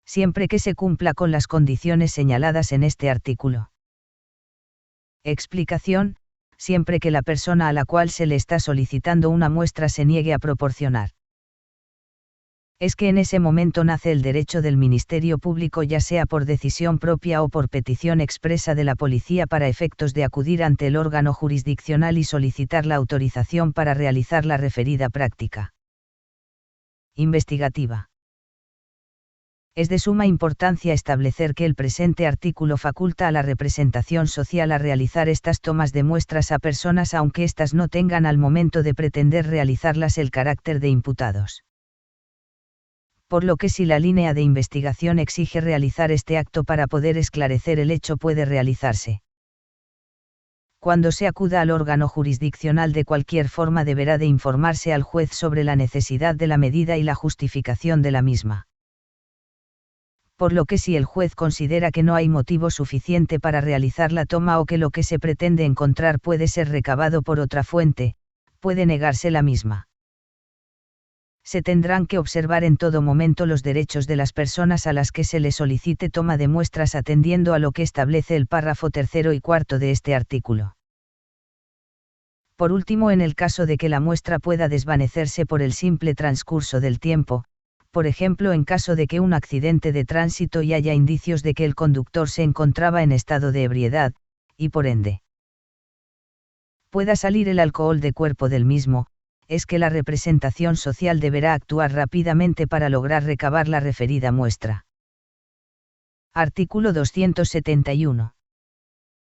S1: siempre que se cumpla con las condiciones señaladas en este artículo. Explicación: siempre que la persona a la cual se le está solicitando una muestra se niegue a proporcionar. Es que en ese momento nace el derecho del Ministerio Público, ya sea por decisión propia o por petición expresa de la policía, para efectos de acudir ante el órgano jurisdiccional y solicitar la autorización para realizar la referida práctica investigativa. Es de suma importancia establecer que el presente artículo faculta a la representación social a realizar estas tomas de muestras a personas aunque éstas no tengan al momento de pretender realizarlas el carácter de imputados. Por lo que si la línea de investigación exige realizar este acto para poder esclarecer el hecho, puede realizarse. Cuando se acuda al órgano jurisdiccional, de cualquier forma deberá de informarse al juez sobre la necesidad de la medida y la justificación de la misma. Por lo que si el juez considera que no hay motivo suficiente para realizar la toma o que lo que se pretende encontrar puede ser recabado por otra fuente, puede negarse la misma. Se tendrán que observar en todo momento los derechos de las personas a las que se le solicite toma de muestras, atendiendo a lo que establece el párrafo tercero y cuarto de este artículo. Por último, en el caso de que la muestra pueda desvanecerse por el simple transcurso del tiempo, por ejemplo en caso de que un accidente de tránsito y haya indicios de que el conductor se encontraba en estado de ebriedad, y por ende pueda salir el alcohol de cuerpo del mismo, es que la representación social deberá actuar rápidamente para lograr recabar la referida muestra. Artículo 271.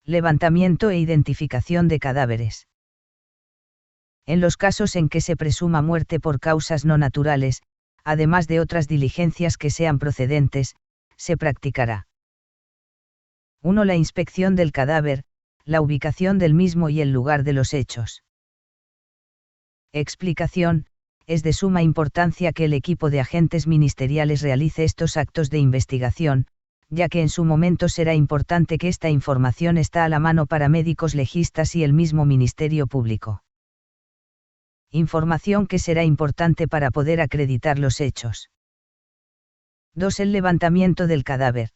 S1: Levantamiento e identificación de cadáveres. En los casos en que se presuma muerte por causas no naturales, además de otras diligencias que sean procedentes, se practicará: 1. La inspección del cadáver, la ubicación del mismo y el lugar de los hechos. Explicación: es de suma importancia que el equipo de agentes ministeriales realice estos actos de investigación, ya que en su momento será importante que esta información está a la mano para médicos legistas y el mismo Ministerio Público. Información que será importante para poder acreditar los hechos. 2. El levantamiento del cadáver.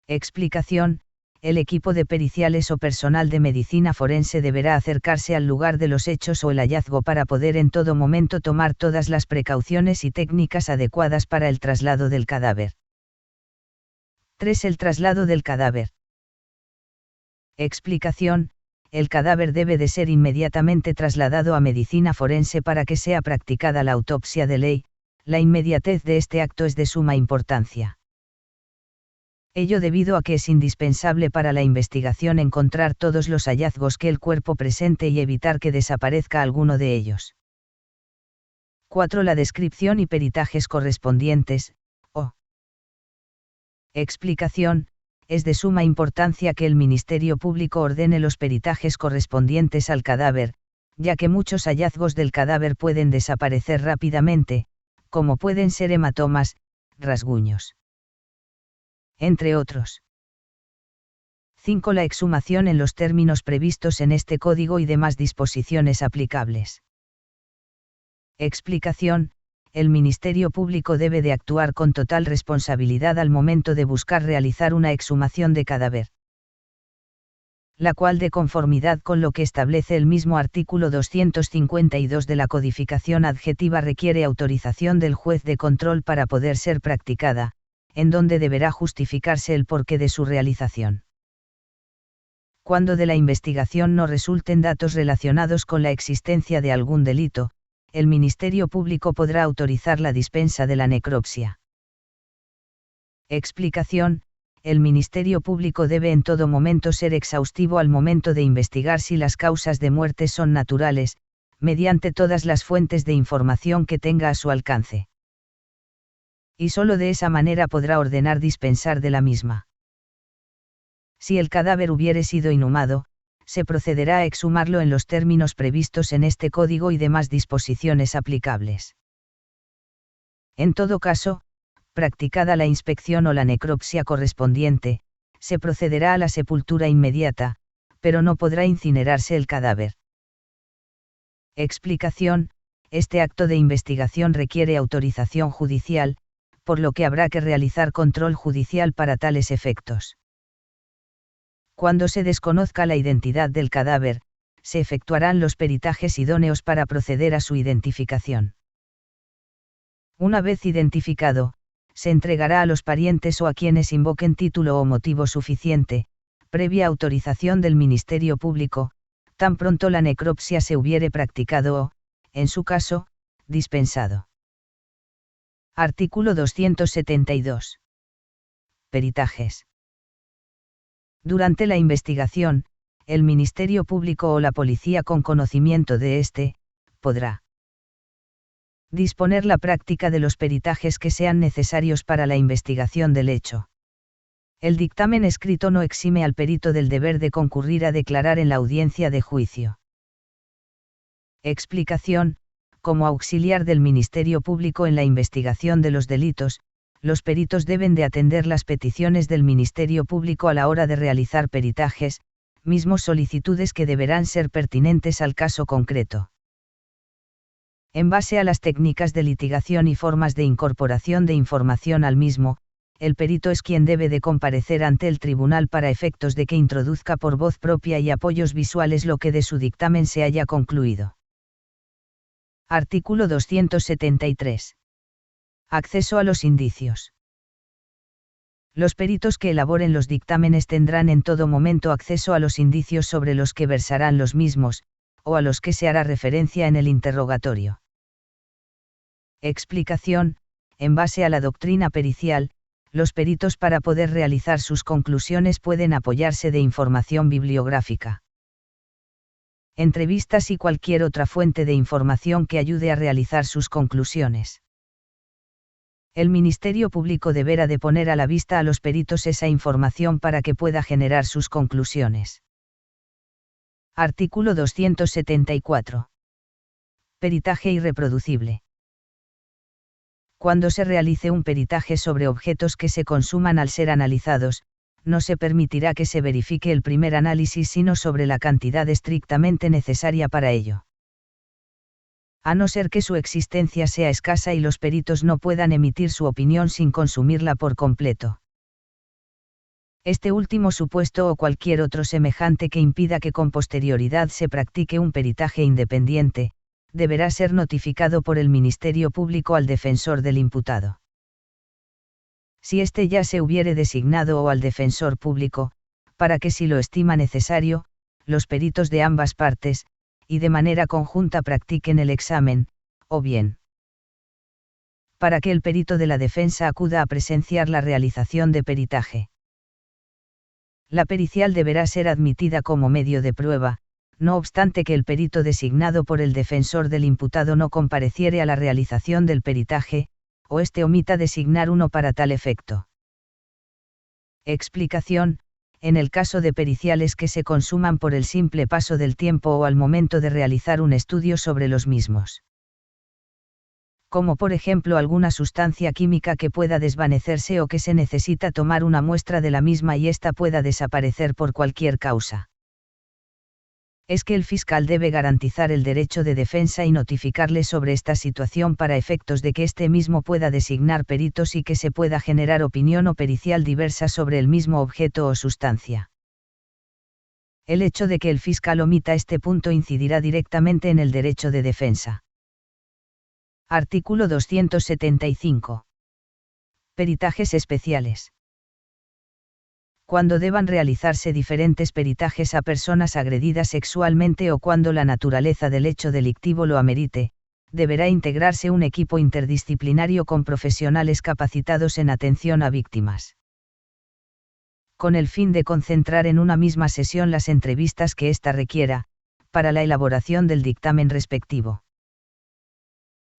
S1: Explicación. El equipo de periciales o personal de medicina forense deberá acercarse al lugar de los hechos o el hallazgo para poder en todo momento tomar todas las precauciones y técnicas adecuadas para el traslado del cadáver. 3. El traslado del cadáver. Explicación. El cadáver debe de ser inmediatamente trasladado a medicina forense para que sea practicada la autopsia de ley. La inmediatez de este acto es de suma importancia. Ello debido a que es indispensable para la investigación encontrar todos los hallazgos que el cuerpo presente y evitar que desaparezca alguno de ellos. 4. La descripción y peritajes correspondientes, o. Explicación. Es de suma importancia que el Ministerio Público ordene los peritajes correspondientes al cadáver, ya que muchos hallazgos del cadáver pueden desaparecer rápidamente, como pueden ser hematomas, rasguños, entre otros. 5. La exhumación en los términos previstos en este código y demás disposiciones aplicables. Explicación. El Ministerio Público debe de actuar con total responsabilidad al momento de buscar realizar una exhumación de cadáver, la cual, de conformidad con lo que establece el mismo artículo 252 de la Codificación Adjetiva, requiere autorización del juez de control para poder ser practicada, en donde deberá justificarse el porqué de su realización. Cuando de la investigación no resulten datos relacionados con la existencia de algún delito, el Ministerio Público podrá autorizar la dispensa de la necropsia. Explicación. El Ministerio Público debe en todo momento ser exhaustivo al momento de investigar si las causas de muerte son naturales, mediante todas las fuentes de información que tenga a su alcance. Y solo de esa manera podrá ordenar dispensar de la misma. Si el cadáver hubiere sido inhumado, se procederá a exhumarlo en los términos previstos en este código y demás disposiciones aplicables. En todo caso, practicada la inspección o la necropsia correspondiente, se procederá a la sepultura inmediata, pero no podrá incinerarse el cadáver. Explicación. Este acto de investigación requiere autorización judicial, por lo que habrá que realizar control judicial para tales efectos. Cuando se desconozca la identidad del cadáver, se efectuarán los peritajes idóneos para proceder a su identificación. Una vez identificado, se entregará a los parientes o a quienes invoquen título o motivo suficiente, previa autorización del Ministerio Público, tan pronto la necropsia se hubiere practicado o, en su caso, dispensado. Artículo 272. Peritajes. Durante la investigación, el Ministerio Público o la policía con conocimiento de este, podrá disponer la práctica de los peritajes que sean necesarios para la investigación del hecho. El dictamen escrito no exime al perito del deber de concurrir a declarar en la audiencia de juicio. Explicación. Como auxiliar del Ministerio Público en la investigación de los delitos, los peritos deben de atender las peticiones del Ministerio Público a la hora de realizar peritajes, mismos solicitudes que deberán ser pertinentes al caso concreto. En base a las técnicas de litigación y formas de incorporación de información al mismo, el perito es quien debe de comparecer ante el tribunal para efectos de que introduzca por voz propia y apoyos visuales lo que de su dictamen se haya concluido. Artículo 273. Acceso a los indicios. Los peritos que elaboren los dictámenes tendrán en todo momento acceso a los indicios sobre los que versarán los mismos, o a los que se hará referencia en el interrogatorio. Explicación. En base a la doctrina pericial, los peritos para poder realizar sus conclusiones pueden apoyarse de información bibliográfica, entrevistas y cualquier otra fuente de información que ayude a realizar sus conclusiones. El Ministerio Público deberá de poner a la vista a los peritos esa información para que pueda generar sus conclusiones. Artículo 274. Peritaje irreproducible. Cuando se realice un peritaje sobre objetos que se consuman al ser analizados, no se permitirá que se verifique el primer análisis sino sobre la cantidad estrictamente necesaria para ello. a no ser que su existencia sea escasa y los peritos no puedan emitir su opinión sin consumirla por completo. Este último supuesto o cualquier otro semejante que impida que con posterioridad se practique un peritaje independiente, deberá ser notificado por el Ministerio Público al defensor del imputado. Si éste ya se hubiere designado o al defensor público, para que si lo estima necesario, los peritos de ambas partes, y de manera conjunta practiquen el examen, o bien, para que el perito de la defensa acuda a presenciar la realización de peritaje. La pericial deberá ser admitida como medio de prueba, no obstante que el perito designado por el defensor del imputado no compareciere a la realización del peritaje, o éste omita designar uno para tal efecto. Explicación: en el caso de periciales que se consuman por el simple paso del tiempo o al momento de realizar un estudio sobre los mismos. Como por ejemplo alguna sustancia química que pueda desvanecerse o que se necesita tomar una muestra de la misma y ésta pueda desaparecer por cualquier causa. Es que el fiscal debe garantizar el derecho de defensa y notificarle sobre esta situación para efectos de que éste mismo pueda designar peritos y que se pueda generar opinión o pericial diversa sobre el mismo objeto o sustancia. El hecho de que el fiscal omita este punto incidirá directamente en el derecho de defensa. Artículo 275. Peritajes especiales. Cuando deban realizarse diferentes peritajes a personas agredidas sexualmente o cuando la naturaleza del hecho delictivo lo amerite, deberá integrarse un equipo interdisciplinario con profesionales capacitados en atención a víctimas. Con el fin de concentrar en una misma sesión las entrevistas que ésta requiera, para la elaboración del dictamen respectivo.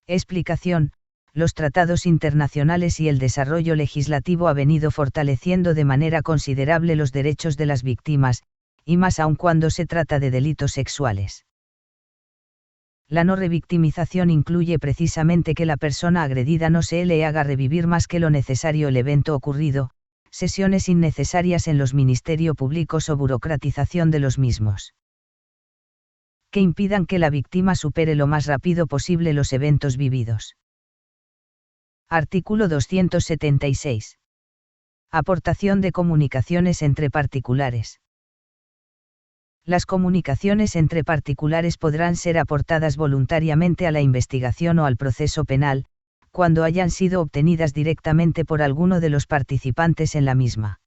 S1: Explicación: los tratados internacionales y el desarrollo legislativo ha venido fortaleciendo de manera considerable los derechos de las víctimas, y más aún cuando se trata de delitos sexuales. La no revictimización incluye precisamente que la persona agredida no se le haga revivir más que lo necesario el evento ocurrido, sesiones innecesarias en los ministerios públicos o burocratización de los mismos, que impidan que la víctima supere lo más rápido posible los eventos vividos. Artículo 276. Aportación de comunicaciones entre particulares. Las comunicaciones entre particulares podrán ser aportadas voluntariamente a la investigación o al proceso penal, cuando hayan sido obtenidas directamente por alguno de los participantes en la misma.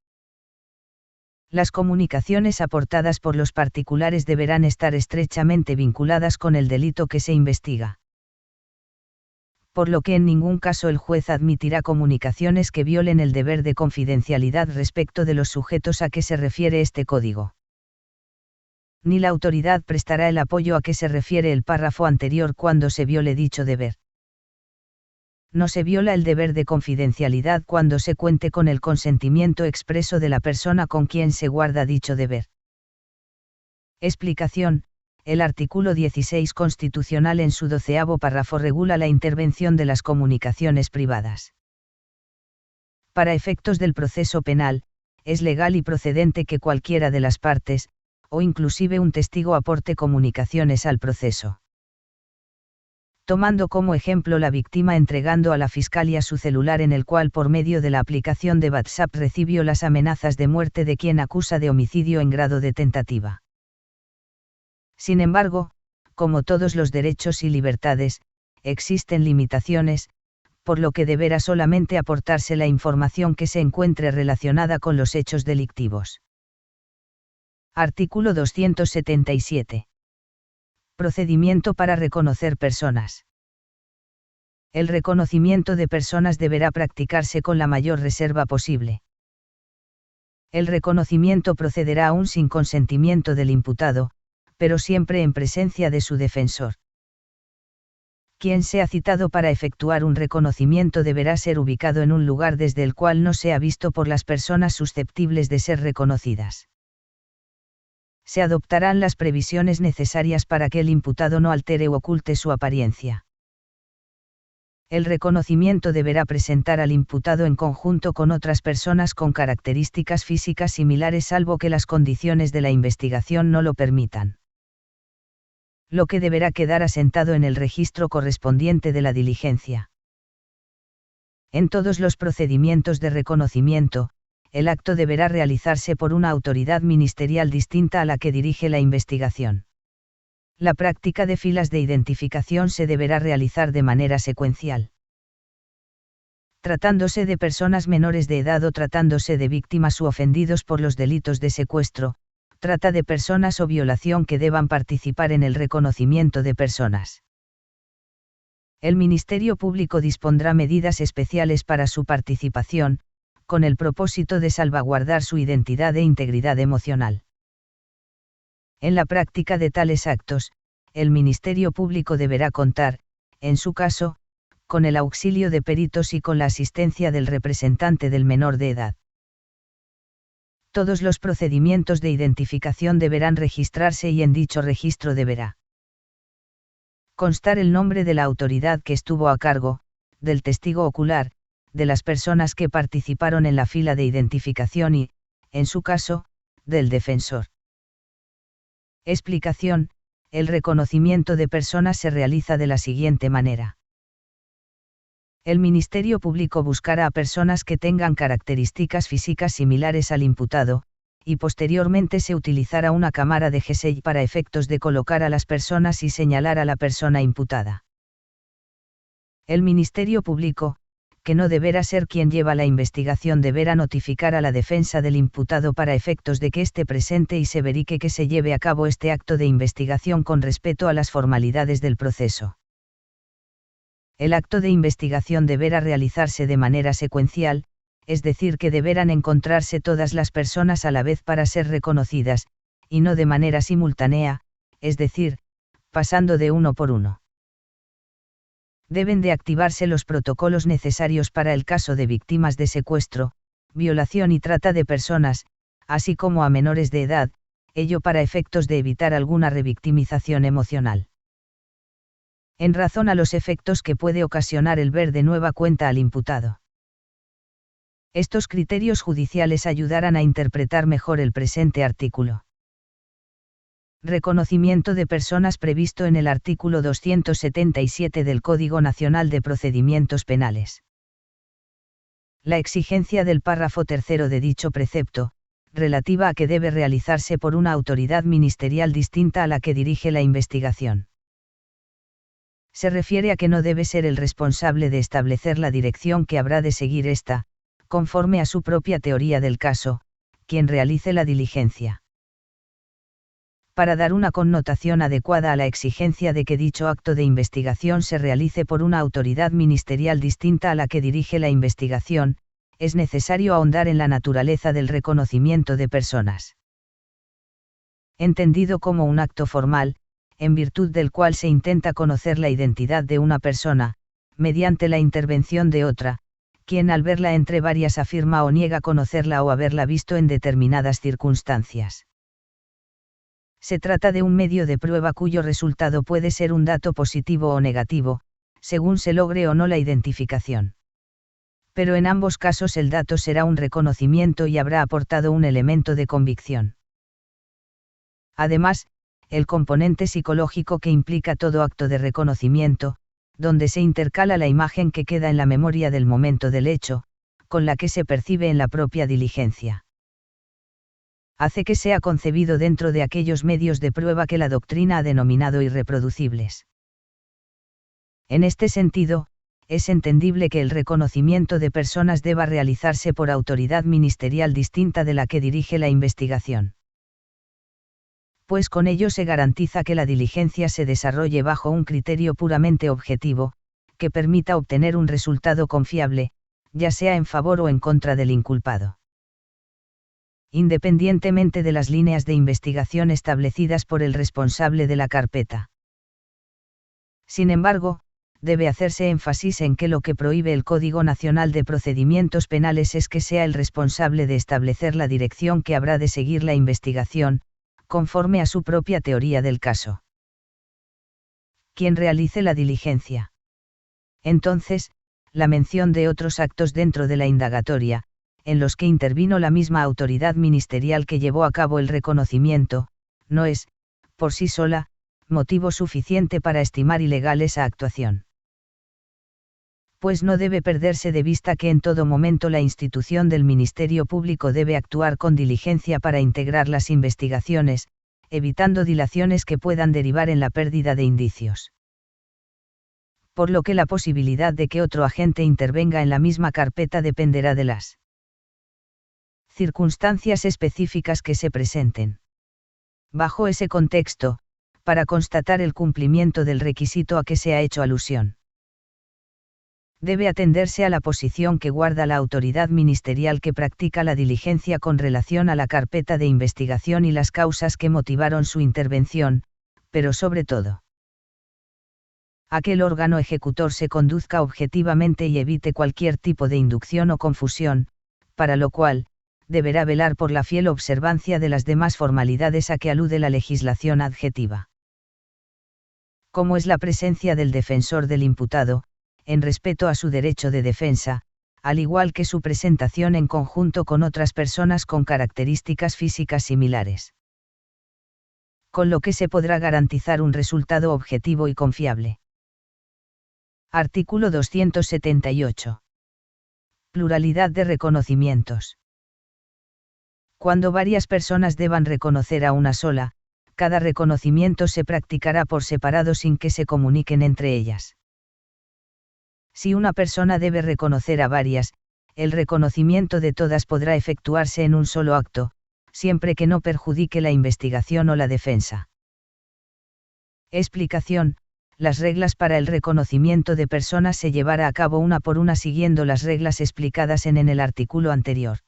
S1: Las comunicaciones aportadas por los particulares deberán estar estrechamente vinculadas con el delito que se investiga. Por lo que en ningún caso el juez admitirá comunicaciones que violen el deber de confidencialidad respecto de los sujetos a que se refiere este código. Ni la autoridad prestará el apoyo a que se refiere el párrafo anterior cuando se viole dicho deber. No se viola el deber de confidencialidad cuando se cuente con el consentimiento expreso de la persona con quien se guarda dicho deber. Explicación: el artículo 16 constitucional en su 12º párrafo regula la intervención de las comunicaciones privadas. Para efectos del proceso penal, es legal y procedente que cualquiera de las partes, o inclusive un testigo aporte comunicaciones al proceso. Tomando como ejemplo la víctima entregando a la fiscalía su celular en el cual por medio de la aplicación de WhatsApp recibió las amenazas de muerte de quien acusa de homicidio en grado de tentativa. Sin embargo, como todos los derechos y libertades, existen limitaciones, por lo que deberá solamente aportarse la información que se encuentre relacionada con los hechos delictivos. Artículo 277. Procedimiento para reconocer personas. El reconocimiento de personas deberá practicarse con la mayor reserva posible. El reconocimiento procederá aún sin consentimiento del imputado, pero siempre en presencia de su defensor. Quien sea citado para efectuar un reconocimiento deberá ser ubicado en un lugar desde el cual no sea visto por las personas susceptibles de ser reconocidas. Se adoptarán las previsiones necesarias para que el imputado no altere u oculte su apariencia. El reconocimiento deberá presentar al imputado en conjunto con otras personas con características físicas similares salvo que las condiciones de la investigación no lo permitan. lo que deberá quedar asentado en el registro correspondiente de la diligencia. En todos los procedimientos de reconocimiento, el acto deberá realizarse por una autoridad ministerial distinta a la que dirige la investigación. La práctica de filas de identificación se deberá realizar de manera secuencial. Tratándose de personas menores de edad o tratándose de víctimas u ofendidos por los delitos de secuestro, trata de personas o violación que deban participar en el reconocimiento de personas. El Ministerio Público dispondrá medidas especiales para su participación, con el propósito de salvaguardar su identidad e integridad emocional. En la práctica de tales actos, el Ministerio Público deberá contar, en su caso, con el auxilio de peritos y con la asistencia del representante del menor de edad. Todos los procedimientos de identificación deberán registrarse y en dicho registro deberá constar el nombre de la autoridad que estuvo a cargo, del testigo ocular, de las personas que participaron en la fila de identificación y, en su caso, del defensor. Explicación: el reconocimiento de personas se realiza de la siguiente manera. El Ministerio Público buscará a personas que tengan características físicas similares al imputado, y posteriormente se utilizará una cámara de GSI para efectos de colocar a las personas y señalar a la persona imputada. El Ministerio Público, que no deberá ser quien lleva la investigación, deberá notificar a la defensa del imputado para efectos de que esté presente y se verifique que se lleve a cabo este acto de investigación con respeto a las formalidades del proceso. El acto de investigación deberá realizarse de manera secuencial, es decir, que deberán encontrarse todas las personas a la vez para ser reconocidas, y no de manera simultánea, es decir, pasando de uno por uno. Deben de activarse los protocolos necesarios para el caso de víctimas de secuestro, violación y trata de personas, así como a menores de edad, ello para efectos de evitar alguna revictimización emocional. En razón a los efectos que puede ocasionar el ver de nueva cuenta al imputado. Estos criterios judiciales ayudarán a interpretar mejor el presente artículo. Reconocimiento de personas previsto en el artículo 277 del Código Nacional de Procedimientos Penales. La exigencia del párrafo tercero de dicho precepto, relativa a que debe realizarse por una autoridad ministerial distinta a la que dirige la investigación. Se refiere a que no debe ser el responsable de establecer la dirección que habrá de seguir esta, conforme a su propia teoría del caso, quien realice la diligencia. Para dar una connotación adecuada a la exigencia de que dicho acto de investigación se realice por una autoridad ministerial distinta a la que dirige la investigación, es necesario ahondar en la naturaleza del reconocimiento de personas. Entendido como un acto formal, en virtud del cual se intenta conocer la identidad de una persona, mediante la intervención de otra, quien al verla entre varias afirma o niega conocerla o haberla visto en determinadas circunstancias. Se trata de un medio de prueba cuyo resultado puede ser un dato positivo o negativo, según se logre o no la identificación. Pero en ambos casos el dato será un reconocimiento y habrá aportado un elemento de convicción. Además, el componente psicológico que implica todo acto de reconocimiento, donde se intercala la imagen que queda en la memoria del momento del hecho, con la que se percibe en la propia diligencia. Hace que sea concebido dentro de aquellos medios de prueba que la doctrina ha denominado irreproducibles. En este sentido, es entendible que el reconocimiento de personas deba realizarse por autoridad ministerial distinta de la que dirige la investigación. Pues con ello se garantiza que la diligencia se desarrolle bajo un criterio puramente objetivo, que permita obtener un resultado confiable, ya sea en favor o en contra del inculpado. Independientemente de las líneas de investigación establecidas por el responsable de la carpeta. Sin embargo, debe hacerse énfasis en que lo que prohíbe el Código Nacional de Procedimientos Penales es que sea el responsable de establecer la dirección que habrá de seguir la investigación, conforme a su propia teoría del caso. Quien realice la diligencia. Entonces, la mención de otros actos dentro de la indagatoria, en los que intervino la misma autoridad ministerial que llevó a cabo el reconocimiento, no es, por sí sola, motivo suficiente para estimar ilegal esa actuación. Pues no debe perderse de vista que en todo momento la institución del Ministerio Público debe actuar con diligencia para integrar las investigaciones, evitando dilaciones que puedan derivar en la pérdida de indicios. Por lo que la posibilidad de que otro agente intervenga en la misma carpeta dependerá de las circunstancias específicas que se presenten. Bajo ese contexto, para constatar el cumplimiento del requisito a que se ha hecho alusión, debe atenderse a la posición que guarda la autoridad ministerial que practica la diligencia con relación a la carpeta de investigación y las causas que motivaron su intervención, pero sobre todo, a que el órgano ejecutor se conduzca objetivamente y evite cualquier tipo de inducción o confusión, para lo cual, deberá velar por la fiel observancia de las demás formalidades a que alude la legislación adjetiva. Como es la presencia del defensor del imputado, en respeto a su derecho de defensa, al igual que su presentación en conjunto con otras personas con características físicas similares. Con lo que se podrá garantizar un resultado objetivo y confiable. Artículo 278. Pluralidad de reconocimientos. Cuando varias personas deban reconocer a una sola, cada reconocimiento se practicará por separado sin que se comuniquen entre ellas. Si una persona debe reconocer a varias, el reconocimiento de todas podrá efectuarse en un solo acto, siempre que no perjudique la investigación o la defensa. Explicación: las reglas para el reconocimiento de personas se llevará a cabo una por una siguiendo las reglas explicadas en el artículo anterior.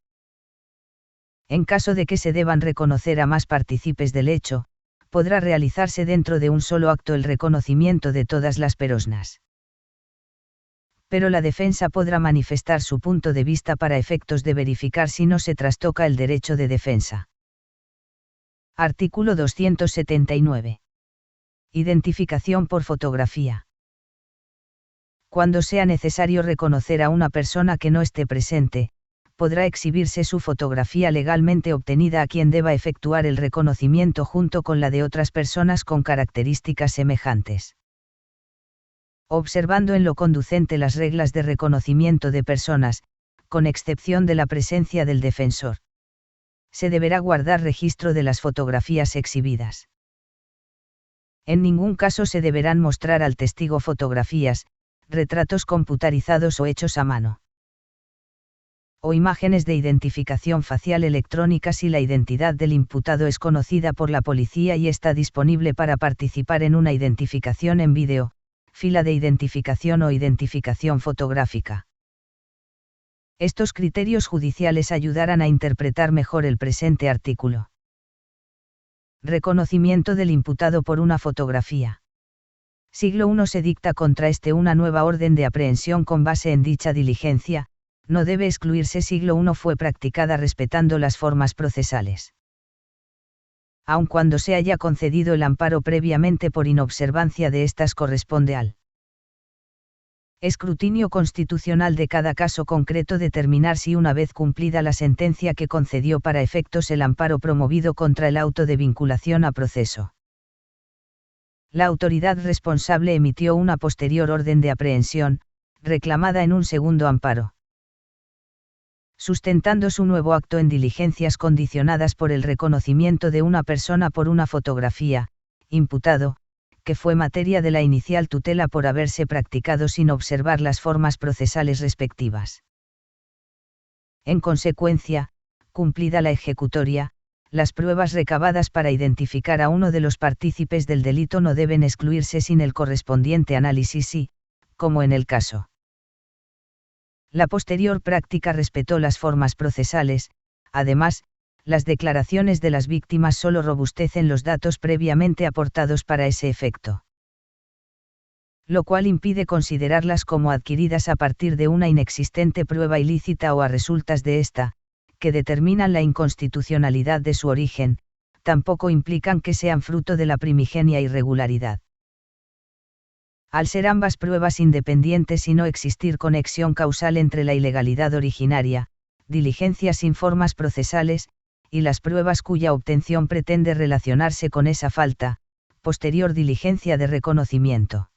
S1: En caso de que se deban reconocer a más partícipes del hecho, podrá realizarse dentro de un solo acto el reconocimiento de todas las personas. Pero la defensa podrá manifestar su punto de vista para efectos de verificar si no se trastoca el derecho de defensa. Artículo 279. Identificación por fotografía. Cuando sea necesario reconocer a una persona que no esté presente, podrá exhibirse su fotografía legalmente obtenida a quien deba efectuar el reconocimiento junto con la de otras personas con características semejantes. Observando en lo conducente las reglas de reconocimiento de personas, con excepción de la presencia del defensor. Se deberá guardar registro de las fotografías exhibidas. En ningún caso se deberán mostrar al testigo fotografías, retratos computarizados o hechos a mano, o imágenes de identificación facial electrónica si la identidad del imputado es conocida por la policía y está disponible para participar en una identificación en vídeo, fila de identificación o identificación fotográfica. Estos criterios judiciales ayudarán a interpretar mejor el presente artículo. Reconocimiento del imputado por una fotografía. Siglo I se dicta contra este una nueva orden de aprehensión con base en dicha diligencia, no debe excluirse. Siglo I fue practicada respetando las formas procesales. Aun cuando se haya concedido el amparo previamente por inobservancia de estas, corresponde al escrutinio constitucional de cada caso concreto determinar si, una vez cumplida la sentencia que concedió para efectos el amparo promovido contra el auto de vinculación a proceso, la autoridad responsable emitió una posterior orden de aprehensión, reclamada en un segundo amparo, sustentando su nuevo acto en diligencias condicionadas por el reconocimiento de una persona por una fotografía, imputado, que fue materia de la inicial tutela por haberse practicado sin observar las formas procesales respectivas. En consecuencia, cumplida la ejecutoria, las pruebas recabadas para identificar a uno de los partícipes del delito no deben excluirse sin el correspondiente análisis si, como en el caso, la posterior práctica respetó las formas procesales. Además, las declaraciones de las víctimas solo robustecen los datos previamente aportados para ese efecto, lo cual impide considerarlas como adquiridas a partir de una inexistente prueba ilícita o a resultas de esta, que determinan la inconstitucionalidad de su origen, tampoco implican que sean fruto de la primigenia irregularidad. Al ser ambas pruebas independientes y no existir conexión causal entre la ilegalidad originaria, diligencias sin formas procesales, y las pruebas cuya obtención pretende relacionarse con esa falta, posterior diligencia de reconocimiento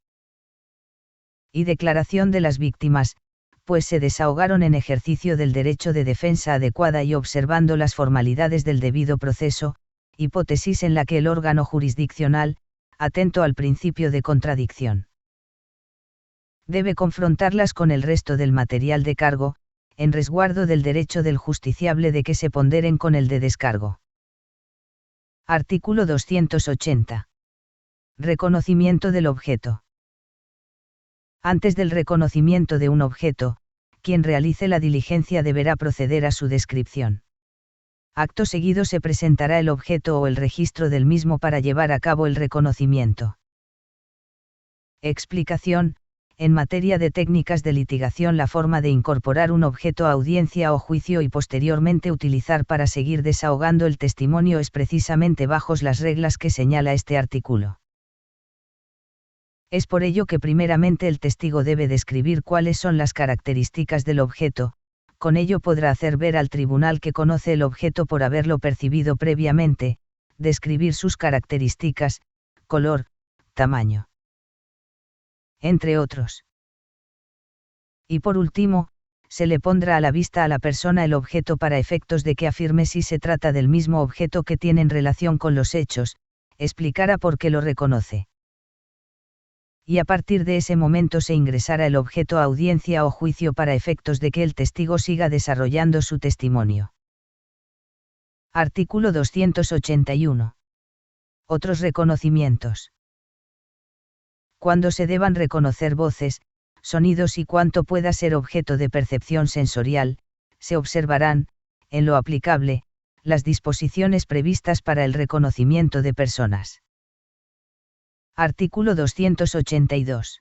S1: y declaración de las víctimas, pues se desahogaron en ejercicio del derecho de defensa adecuada y observando las formalidades del debido proceso, hipótesis en la que el órgano jurisdiccional, atento al principio de contradicción, debe confrontarlas con el resto del material de cargo, en resguardo del derecho del justiciable de que se ponderen con el de descargo. Artículo 280. Reconocimiento del objeto. Antes del reconocimiento de un objeto, quien realice la diligencia deberá proceder a su descripción. Acto seguido se presentará el objeto o el registro del mismo para llevar a cabo el reconocimiento. Explicación. En materia de técnicas de litigación, la forma de incorporar un objeto a audiencia o juicio y posteriormente utilizar para seguir desahogando el testimonio es precisamente bajo las reglas que señala este artículo. Es por ello que primeramente el testigo debe describir cuáles son las características del objeto, con ello podrá hacer ver al tribunal que conoce el objeto por haberlo percibido previamente, describir sus características, color, tamaño, entre otros. Y por último, se le pondrá a la vista a la persona el objeto para efectos de que afirme si se trata del mismo objeto que tiene en relación con los hechos, explicará por qué lo reconoce. Y a partir de ese momento se ingresará el objeto a audiencia o juicio para efectos de que el testigo siga desarrollando su testimonio. Artículo 281. Otros reconocimientos. Cuando se deban reconocer voces, sonidos y cuanto pueda ser objeto de percepción sensorial, se observarán, en lo aplicable, las disposiciones previstas para el reconocimiento de personas. Artículo 282.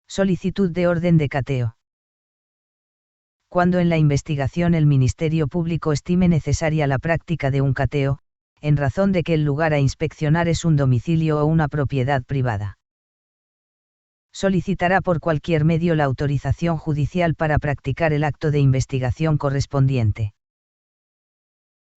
S1: Solicitud de orden de cateo. Cuando en la investigación el Ministerio Público estime necesaria la práctica de un cateo, en razón de que el lugar a inspeccionar es un domicilio o una propiedad privada, solicitará por cualquier medio la autorización judicial para practicar el acto de investigación correspondiente.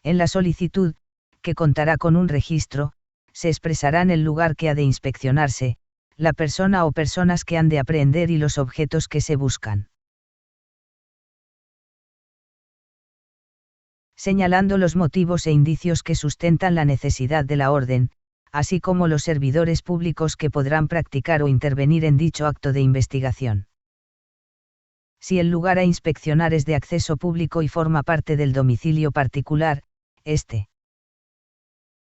S1: En la solicitud, que contará con un registro, se expresarán el lugar que ha de inspeccionarse, la persona o personas que han de apreender y los objetos que se buscan, señalando los motivos e indicios que sustentan la necesidad de la orden, así como los servidores públicos que podrán practicar o intervenir en dicho acto de investigación. Si el lugar a inspeccionar es de acceso público y forma parte del domicilio particular, este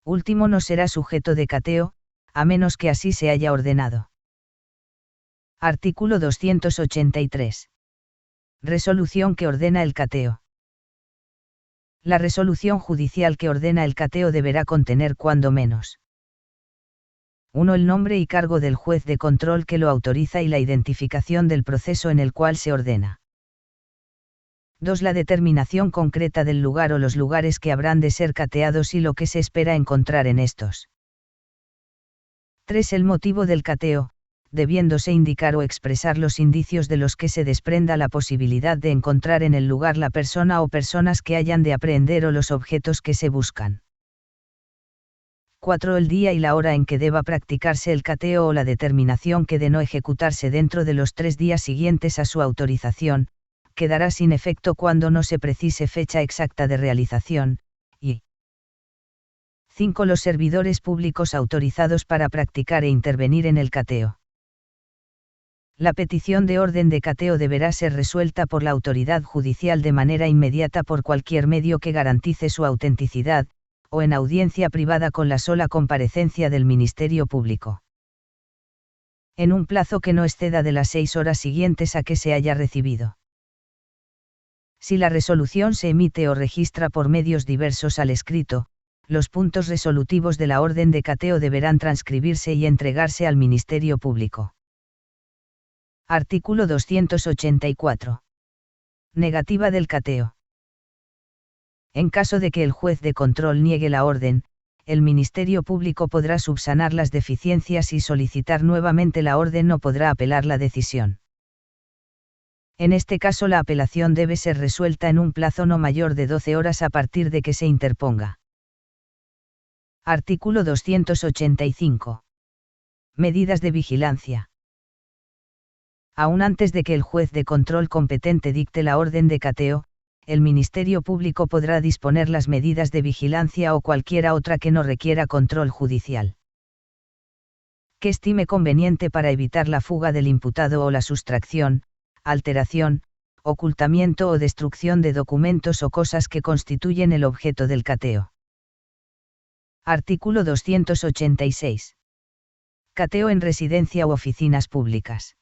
S1: último no será sujeto de cateo, a menos que así se haya ordenado. Artículo 283. Resolución que ordena el cateo. La resolución judicial que ordena el cateo deberá contener cuando menos 1. El nombre y cargo del juez de control que lo autoriza y la identificación del proceso en el cual se ordena. 2. La determinación concreta del lugar o los lugares que habrán de ser cateados y lo que se espera encontrar en estos. 3. El motivo del cateo, debiéndose indicar o expresar los indicios de los que se desprenda la posibilidad de encontrar en el lugar la persona o personas que hayan de apreender o los objetos que se buscan. 4. El día y la hora en que deba practicarse el cateo o la determinación que de no ejecutarse dentro de los 3 días siguientes a su autorización, quedará sin efecto cuando no se precise fecha exacta de realización, y 5. Los servidores públicos autorizados para practicar e intervenir en el cateo. La petición de orden de cateo deberá ser resuelta por la autoridad judicial de manera inmediata por cualquier medio que garantice su autenticidad, o en audiencia privada con la sola comparecencia del Ministerio Público, en un plazo que no exceda de las 6 horas siguientes a que se haya recibido. Si la resolución se emite o registra por medios diversos al escrito, los puntos resolutivos de la orden de cateo deberán transcribirse y entregarse al Ministerio Público. Artículo 284. Negativa del cateo. En caso de que el juez de control niegue la orden, el Ministerio Público podrá subsanar las deficiencias y solicitar nuevamente la orden o podrá apelar la decisión. En este caso la apelación debe ser resuelta en un plazo no mayor de 12 horas a partir de que se interponga. Artículo 285. Medidas de vigilancia. Aún antes de que el juez de control competente dicte la orden de cateo, el Ministerio Público podrá disponer las medidas de vigilancia o cualquiera otra que no requiera control judicial. Que estime conveniente para evitar la fuga del imputado o la sustracción, alteración, ocultamiento o destrucción de documentos o cosas que constituyen el objeto del cateo. Artículo 286. Cateo en residencia u oficinas públicas.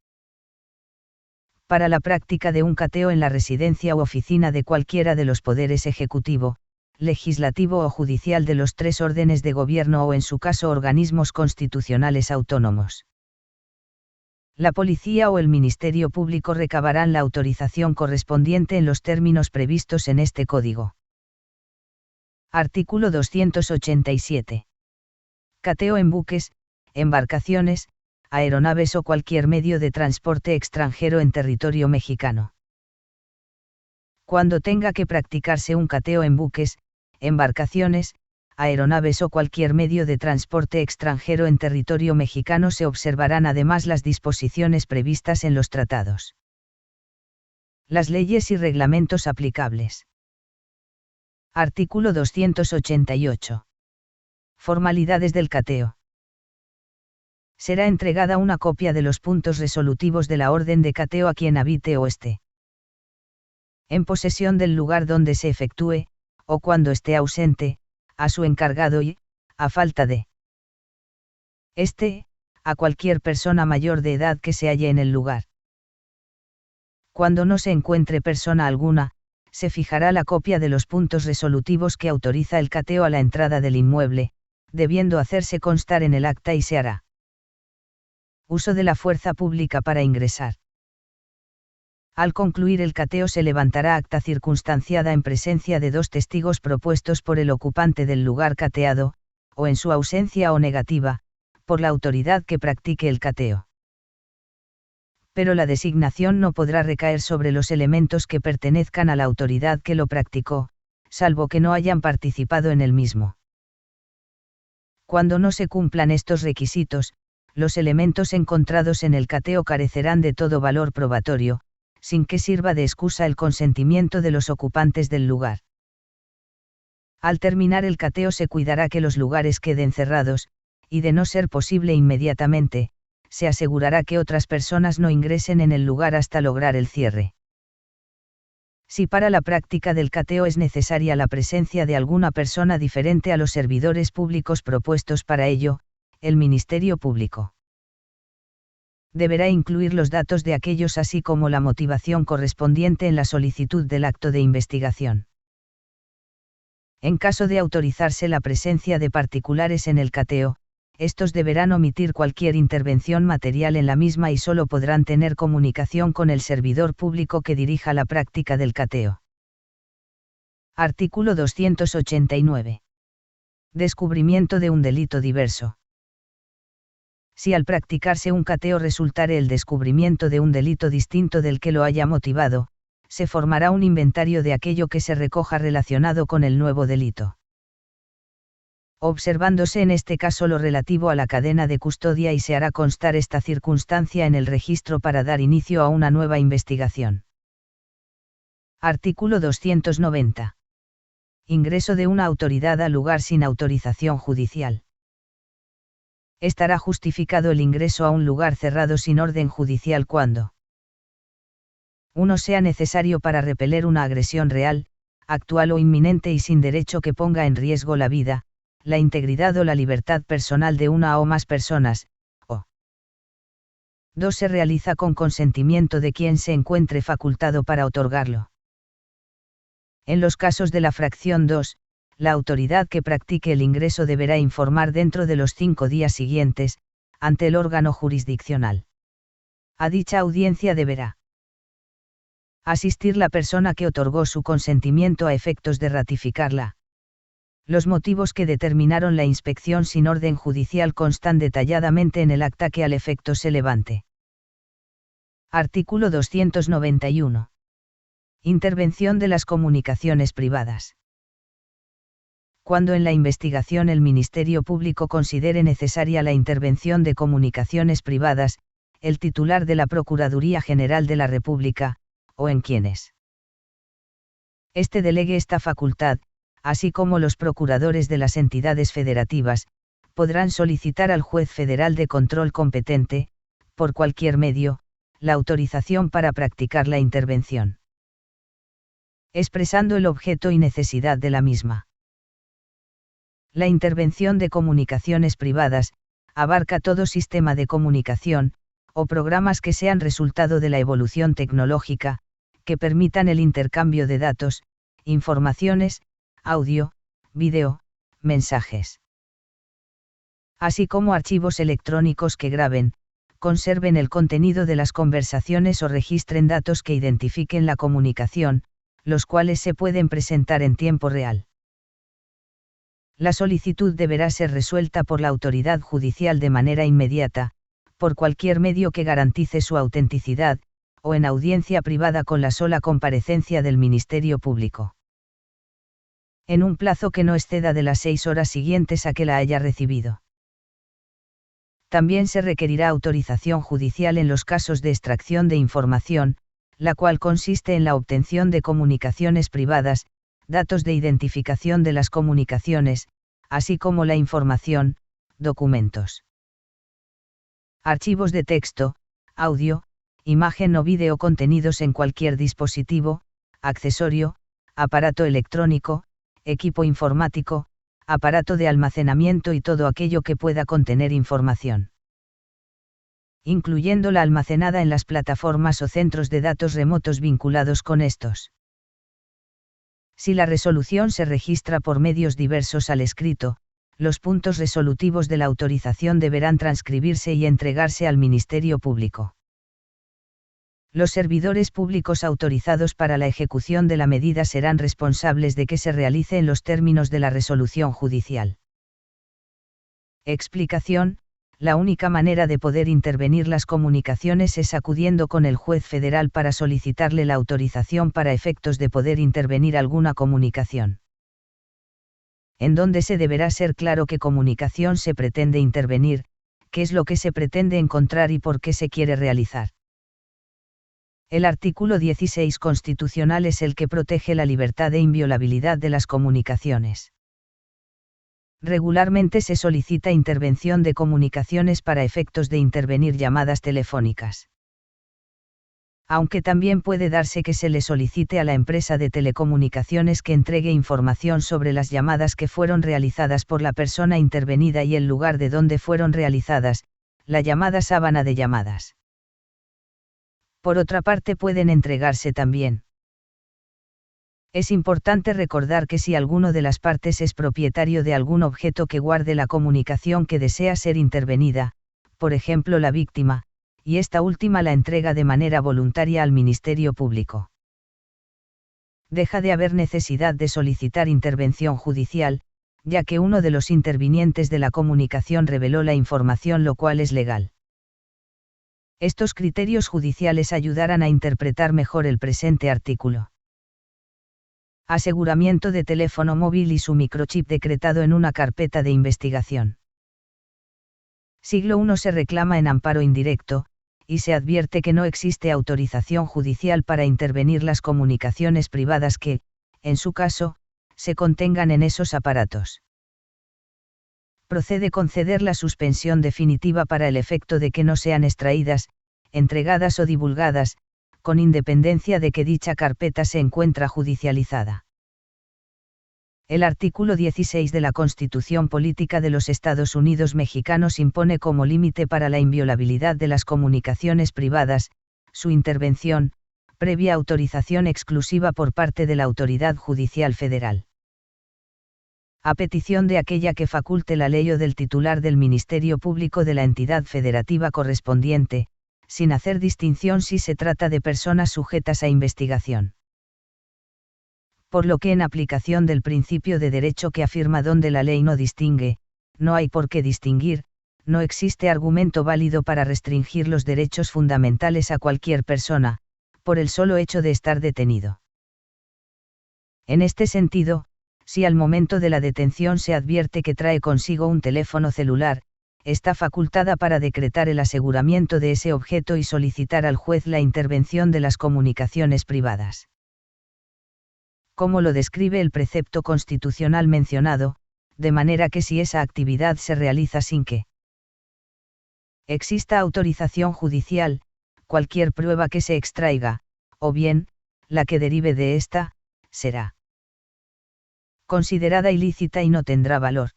S1: Para la práctica de un cateo en la residencia u oficina de cualquiera de los poderes ejecutivo, legislativo o judicial de los tres órdenes de gobierno o en su caso organismos constitucionales autónomos. La policía o el Ministerio Público recabarán la autorización correspondiente en los términos previstos en este Código. Artículo 287. Cateo en buques, embarcaciones, aeronaves o cualquier medio de transporte extranjero en territorio mexicano. Cuando tenga que practicarse un cateo en buques, embarcaciones, aeronaves o cualquier medio de transporte extranjero en territorio mexicano se observarán además las disposiciones previstas en los tratados. Las leyes y reglamentos aplicables. Artículo 288. Formalidades del cateo. Será entregada una copia de los puntos resolutivos de la orden de cateo a quien habite o esté en posesión del lugar donde se efectúe, o cuando esté ausente, a su encargado y, a falta de a cualquier persona mayor de edad que se halle en el lugar. Cuando no se encuentre persona alguna, se fijará la copia de los puntos resolutivos que autoriza el cateo a la entrada del inmueble, debiendo hacerse constar en el acta y se hará uso de la fuerza pública para ingresar. Al concluir el cateo se levantará acta circunstanciada en presencia de dos testigos propuestos por el ocupante del lugar cateado, o en su ausencia o negativa, por la autoridad que practique el cateo. Pero la designación no podrá recaer sobre los elementos que pertenezcan a la autoridad que lo practicó, salvo que no hayan participado en el mismo. Cuando no se cumplan estos requisitos, los elementos encontrados en el cateo carecerán de todo valor probatorio, sin que sirva de excusa el consentimiento de los ocupantes del lugar. Al terminar el cateo se cuidará que los lugares queden cerrados, y de no ser posible inmediatamente, se asegurará que otras personas no ingresen en el lugar hasta lograr el cierre. Si para la práctica del cateo es necesaria la presencia de alguna persona diferente a los servidores públicos propuestos para ello, el Ministerio Público deberá incluir los datos de aquellos así como la motivación correspondiente en la solicitud del acto de investigación. En caso de autorizarse la presencia de particulares en el cateo, estos deberán omitir cualquier intervención material en la misma y solo podrán tener comunicación con el servidor público que dirija la práctica del cateo. Artículo 289. Descubrimiento de un delito diverso. Si al practicarse un cateo resultare el descubrimiento de un delito distinto del que lo haya motivado, se formará un inventario de aquello que se recoja relacionado con el nuevo delito, observándose en este caso lo relativo a la cadena de custodia y se hará constar esta circunstancia en el registro para dar inicio a una nueva investigación. Artículo 290. Ingreso de una autoridad al lugar sin autorización judicial. Estará justificado el ingreso a un lugar cerrado sin orden judicial cuando 1. Sea necesario para repeler una agresión real, actual o inminente y sin derecho que ponga en riesgo la vida, la integridad o la libertad personal de una o más personas, o 2. Se realiza con consentimiento de quien se encuentre facultado para otorgarlo. En los casos de la fracción 2, la autoridad que practique el ingreso deberá informar dentro de los 5 días siguientes, ante el órgano jurisdiccional. A dicha audiencia deberá asistir la persona que otorgó su consentimiento a efectos de ratificarla. Los motivos que determinaron la inspección sin orden judicial constan detalladamente en el acta que al efecto se levante. Artículo 291. Intervención de las comunicaciones privadas. cuando en la investigación el Ministerio Público considere necesaria la intervención de comunicaciones privadas, el titular de la Procuraduría General de la República, o en quienes este delegue esta facultad, así como los procuradores de las entidades federativas, podrán solicitar al juez federal de control competente, por cualquier medio, la autorización para practicar la intervención, expresando el objeto y necesidad de la misma. La intervención de comunicaciones privadas abarca todo sistema de comunicación, o programas que sean resultado de la evolución tecnológica, que permitan el intercambio de datos, informaciones, audio, vídeo, mensajes, así como archivos electrónicos que graben, conserven el contenido de las conversaciones o registren datos que identifiquen la comunicación, los cuales se pueden presentar en tiempo real. La solicitud deberá ser resuelta por la autoridad judicial de manera inmediata, por cualquier medio que garantice su autenticidad, o en audiencia privada con la sola comparecencia del Ministerio Público, en un plazo que no exceda de las 6 horas siguientes a que la haya recibido. También se requerirá autorización judicial en los casos de extracción de información, la cual consiste en la obtención de comunicaciones privadas, datos de identificación de las comunicaciones, así como la información, documentos, archivos de texto, audio, imagen o vídeo contenidos en cualquier dispositivo, accesorio, aparato electrónico, equipo informático, aparato de almacenamiento y todo aquello que pueda contener información, incluyendo la almacenada en las plataformas o centros de datos remotos vinculados con estos. Si la resolución se registra por medios diversos al escrito, los puntos resolutivos de la autorización deberán transcribirse y entregarse al Ministerio Público. Los servidores públicos autorizados para la ejecución de la medida serán responsables de que se realice en los términos de la resolución judicial. Explicación: la única manera de poder intervenir las comunicaciones es acudiendo con el juez federal para solicitarle la autorización para efectos de poder intervenir alguna comunicación, en donde se deberá ser claro qué comunicación se pretende intervenir, qué es lo que se pretende encontrar y por qué se quiere realizar. El artículo 16 constitucional es el que protege la libertad e inviolabilidad de las comunicaciones. Regularmente se solicita intervención de comunicaciones para efectos de intervenir llamadas telefónicas. Aunque también puede darse que se le solicite a la empresa de telecomunicaciones que entregue información sobre las llamadas que fueron realizadas por la persona intervenida y el lugar de donde fueron realizadas, la llamada sábana de llamadas. Por otra parte, pueden entregarse también. Es importante recordar que si alguno de las partes es propietario de algún objeto que guarde la comunicación que desea ser intervenida, por ejemplo la víctima, y esta última la entrega de manera voluntaria al Ministerio Público, deja de haber necesidad de solicitar intervención judicial, ya que uno de los intervinientes de la comunicación reveló la información, lo cual es legal. Estos criterios judiciales ayudarán a interpretar mejor el presente artículo. Aseguramiento de teléfono móvil y su microchip decretado en una carpeta de investigación. Siglo I se reclama en amparo indirecto, y se advierte que no existe autorización judicial para intervenir las comunicaciones privadas que, en su caso, se contengan en esos aparatos. Procede conceder la suspensión definitiva para el efecto de que no sean extraídas, entregadas o divulgadas, con independencia de que dicha carpeta se encuentra judicializada. El artículo 16 de la Constitución Política de los Estados Unidos Mexicanos impone como límite para la inviolabilidad de las comunicaciones privadas, su intervención, previa autorización exclusiva por parte de la autoridad judicial federal, a petición de aquella que faculte la ley o del titular del Ministerio Público de la entidad federativa correspondiente, sin hacer distinción si se trata de personas sujetas a investigación. Por lo que en aplicación del principio de derecho que afirma donde la ley no distingue, no hay por qué distinguir, no existe argumento válido para restringir los derechos fundamentales a cualquier persona, por el solo hecho de estar detenido. En este sentido, Si al momento de la detención se advierte que trae consigo un teléfono celular, está facultada para decretar el aseguramiento de ese objeto y solicitar al juez la intervención de las comunicaciones privadas. Como lo describe el precepto constitucional mencionado, de manera que si esa actividad se realiza sin que exista autorización judicial, cualquier prueba que se extraiga, o bien, la que derive de ésta, será considerada ilícita y no tendrá valor.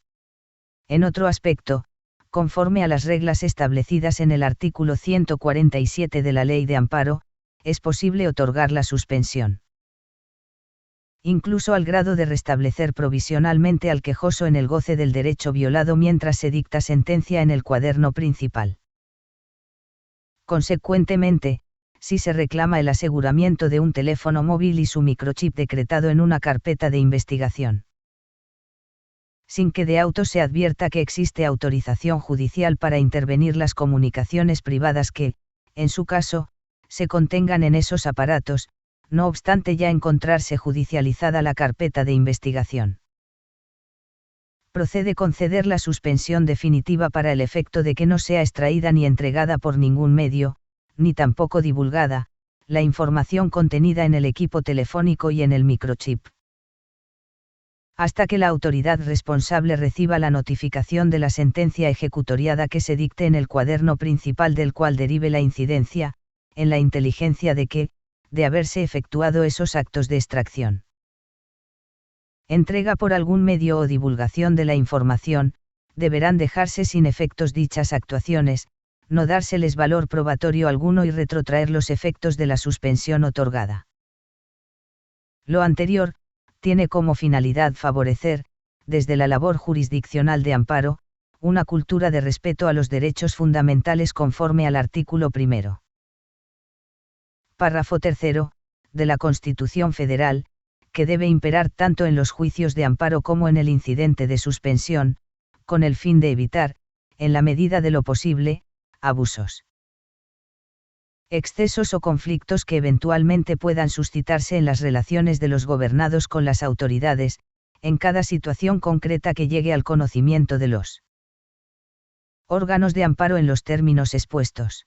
S1: En otro aspecto, conforme a las reglas establecidas en el artículo 147 de la Ley de Amparo, es posible otorgar la suspensión, incluso al grado de restablecer provisionalmente al quejoso en el goce del derecho violado mientras se dicta sentencia en el cuaderno principal. Consecuentemente, si se reclama el aseguramiento de un teléfono móvil y su microchip decretado en una carpeta de investigación, sin que de auto se advierta que existe autorización judicial para intervenir las comunicaciones privadas que, en su caso, se contengan en esos aparatos, no obstante ya encontrarse judicializada la carpeta de investigación, procede conceder la suspensión definitiva para el efecto de que no sea extraída ni entregada por ningún medio, ni tampoco divulgada, la información contenida en el equipo telefónico y en el microchip, hasta que la autoridad responsable reciba la notificación de la sentencia ejecutoriada que se dicte en el cuaderno principal del cual derive la incidencia, en la inteligencia de que, de haberse efectuado esos actos de extracción, entrega por algún medio o divulgación de la información, deberán dejarse sin efectos dichas actuaciones, no dárseles valor probatorio alguno y retrotraer los efectos de la suspensión otorgada. Lo anterior, tiene como finalidad favorecer, desde la labor jurisdiccional de amparo, una cultura de respeto a los derechos fundamentales conforme al artículo 1. Párrafo 3. De la Constitución Federal, que debe imperar tanto en los juicios de amparo como en el incidente de suspensión, con el fin de evitar, en la medida de lo posible, abusos, excesos o conflictos que eventualmente puedan suscitarse en las relaciones de los gobernados con las autoridades, en cada situación concreta que llegue al conocimiento de los órganos de amparo en los términos expuestos.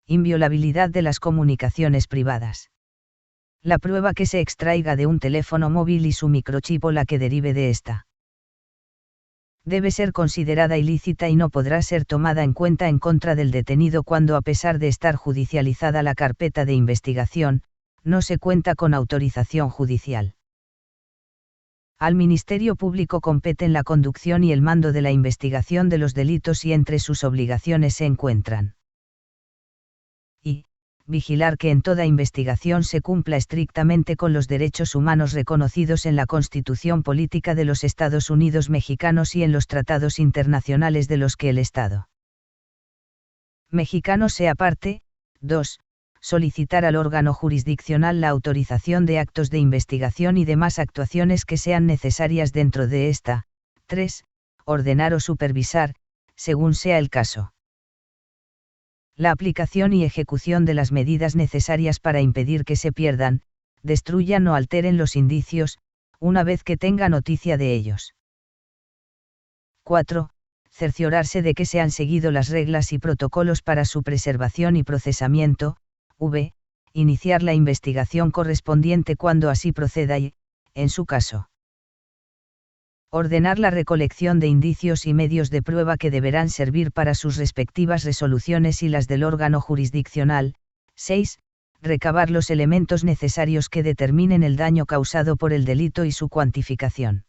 S1: Inviolabilidad de las comunicaciones privadas. La prueba que se extraiga de un teléfono móvil y su microchip o la que derive de ésta, debe ser considerada ilícita y no podrá ser tomada en cuenta en contra del detenido cuando, a pesar de estar judicializada la carpeta de investigación, no se cuenta con autorización judicial. Al Ministerio Público competen la conducción y el mando de la investigación de los delitos y entre sus obligaciones se encuentran: y vigilar que en toda investigación se cumpla estrictamente con los derechos humanos reconocidos en la Constitución Política de los Estados Unidos Mexicanos y en los tratados internacionales de los que el Estado mexicano sea parte. 2. Solicitar al órgano jurisdiccional la autorización de actos de investigación y demás actuaciones que sean necesarias dentro de esta. 3. Ordenar o supervisar, según sea el caso, la aplicación y ejecución de las medidas necesarias para impedir que se pierdan, destruyan o alteren los indicios, una vez que tenga noticia de ellos. 4. Cerciorarse de que se han seguido las reglas y protocolos para su preservación y procesamiento. Iniciar la investigación correspondiente cuando así proceda y, en su caso, ordenar la recolección de indicios y medios de prueba que deberán servir para sus respectivas resoluciones y las del órgano jurisdiccional. 6. Recabar los elementos necesarios que determinen el daño causado por el delito y su cuantificación,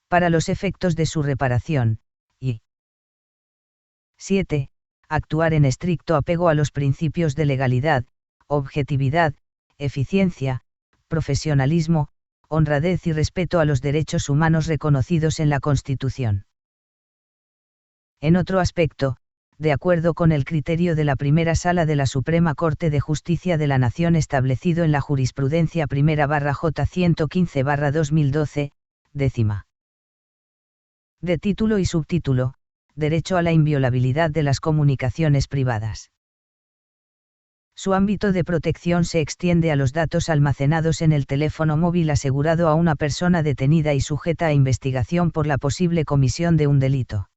S1: para los efectos de su reparación, y 7. Actuar en estricto apego a los principios de legalidad, objetividad, eficiencia, profesionalismo, honradez y respeto a los derechos humanos reconocidos en la Constitución. En otro aspecto, de acuerdo con el criterio de la Primera Sala de la Suprema Corte de Justicia de la Nación establecido en la jurisprudencia 1/J 115/2012, décima, de título y subtítulo, Derecho a la inviolabilidad de las comunicaciones privadas. Su ámbito de protección se extiende a los datos almacenados en el teléfono móvil asegurado a una persona detenida y sujeta a investigación por la posible comisión de un delito.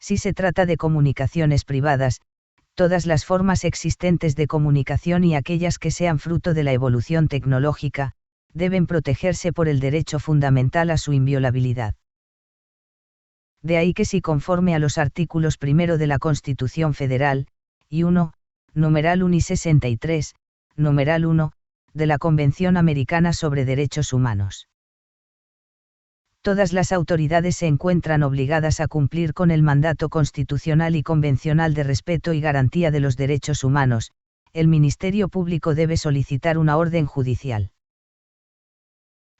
S1: Si se trata de comunicaciones privadas, todas las formas existentes de comunicación y aquellas que sean fruto de la evolución tecnológica, deben protegerse por el derecho fundamental a su inviolabilidad. De ahí que si conforme a los artículos 1 de la Constitución Federal, y 1, numeral 1 y 63, numeral 1, de la Convención Americana sobre Derechos Humanos. Todas las autoridades se encuentran obligadas a cumplir con el mandato constitucional y convencional de respeto y garantía de los derechos humanos. El Ministerio Público debe solicitar una orden judicial.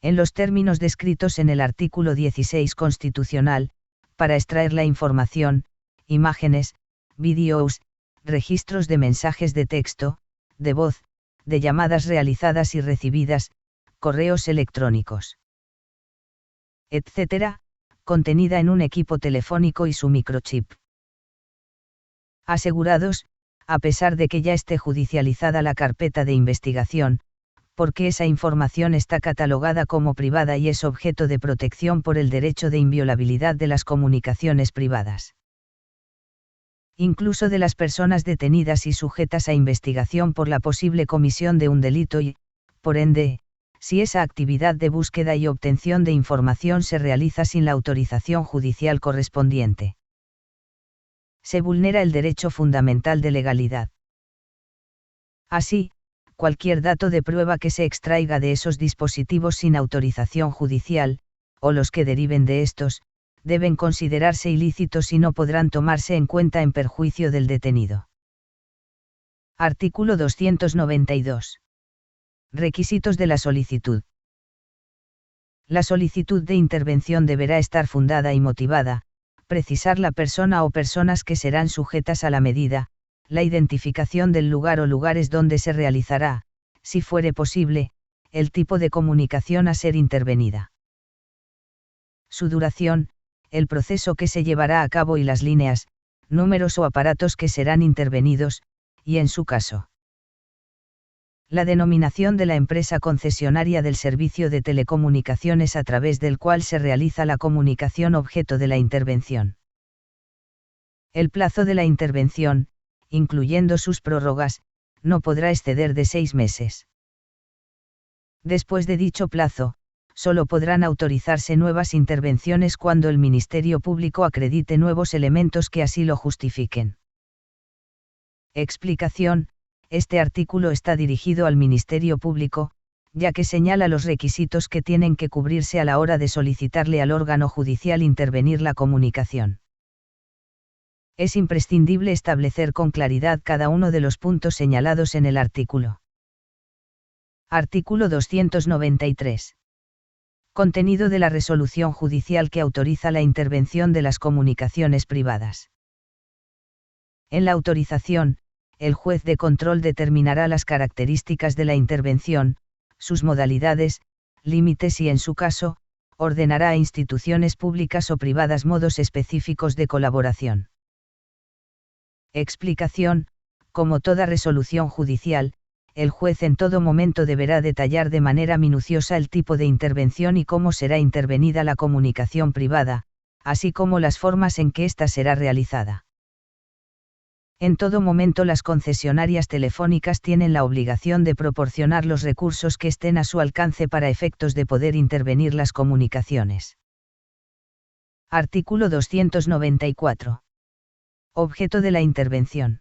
S1: En los términos descritos en el artículo 16 constitucional, para extraer la información, imágenes, vídeos, registros de mensajes de texto, de voz, de llamadas realizadas y recibidas, correos electrónicos, etc., contenida en un equipo telefónico y su microchip. Asegurados, a pesar de que ya esté judicializada la carpeta de investigación, porque esa información está catalogada como privada y es objeto de protección por el derecho de inviolabilidad de las comunicaciones privadas. Incluso de las personas detenidas y sujetas a investigación por la posible comisión de un delito y, por ende, si esa actividad de búsqueda y obtención de información se realiza sin la autorización judicial correspondiente. Se vulnera el derecho fundamental de legalidad. Así, cualquier dato de prueba que se extraiga de esos dispositivos sin autorización judicial, o los que deriven de estos, deben considerarse ilícitos y no podrán tomarse en cuenta en perjuicio del detenido. Artículo 292. Requisitos de la solicitud. La solicitud de intervención deberá estar fundada y motivada, precisar la persona o personas que serán sujetas a la medida, la identificación del lugar o lugares donde se realizará, si fuere posible, el tipo de comunicación a ser intervenida. Su duración, el proceso que se llevará a cabo y las líneas, números o aparatos que serán intervenidos, y en su caso, la denominación de la empresa concesionaria del servicio de telecomunicaciones a través del cual se realiza la comunicación objeto de la intervención. El plazo de la intervención, incluyendo sus prórrogas, no podrá exceder de 6 meses. Después de dicho plazo, solo podrán autorizarse nuevas intervenciones cuando el Ministerio Público acredite nuevos elementos que así lo justifiquen. Explicación: este artículo está dirigido al Ministerio Público, ya que señala los requisitos que tienen que cubrirse a la hora de solicitarle al órgano judicial intervenir la comunicación. Es imprescindible establecer con claridad cada uno de los puntos señalados en el artículo. Artículo 293. Contenido de la resolución judicial que autoriza la intervención de las comunicaciones privadas. En la autorización, el juez de control determinará las características de la intervención, sus modalidades, límites y en su caso, ordenará a instituciones públicas o privadas modos específicos de colaboración. Explicación: como toda resolución judicial, el juez en todo momento deberá detallar de manera minuciosa el tipo de intervención y cómo será intervenida la comunicación privada, así como las formas en que ésta será realizada. En todo momento las concesionarias telefónicas tienen la obligación de proporcionar los recursos que estén a su alcance para efectos de poder intervenir las comunicaciones. Artículo 294. Objeto de la intervención.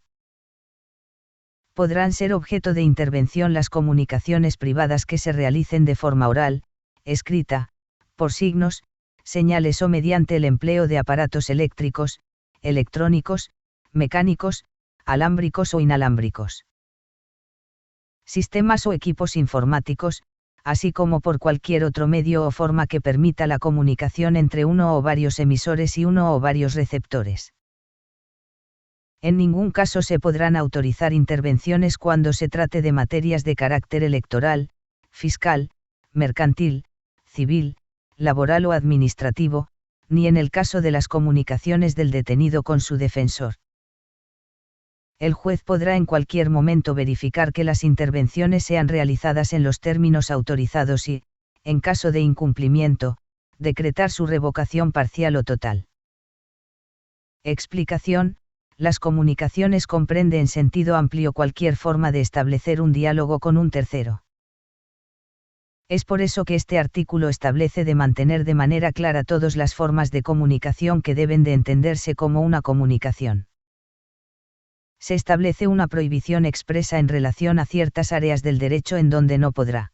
S1: Podrán ser objeto de intervención las comunicaciones privadas que se realicen de forma oral, escrita, por signos, señales o mediante el empleo de aparatos eléctricos, electrónicos, mecánicos, alámbricos o inalámbricos. Sistemas o equipos informáticos, así como por cualquier otro medio o forma que permita la comunicación entre uno o varios emisores y uno o varios receptores. En ningún caso se podrán autorizar intervenciones cuando se trate de materias de carácter electoral, fiscal, mercantil, civil, laboral o administrativo, ni en el caso de las comunicaciones del detenido con su defensor. El juez podrá en cualquier momento verificar que las intervenciones sean realizadas en los términos autorizados y, en caso de incumplimiento, decretar su revocación parcial o total. Explicación: las comunicaciones comprende en sentido amplio cualquier forma de establecer un diálogo con un tercero. Es por eso que este artículo establece de mantener de manera clara todas las formas de comunicación que deben de entenderse como una comunicación. Se establece una prohibición expresa en relación a ciertas áreas del derecho en donde no podrá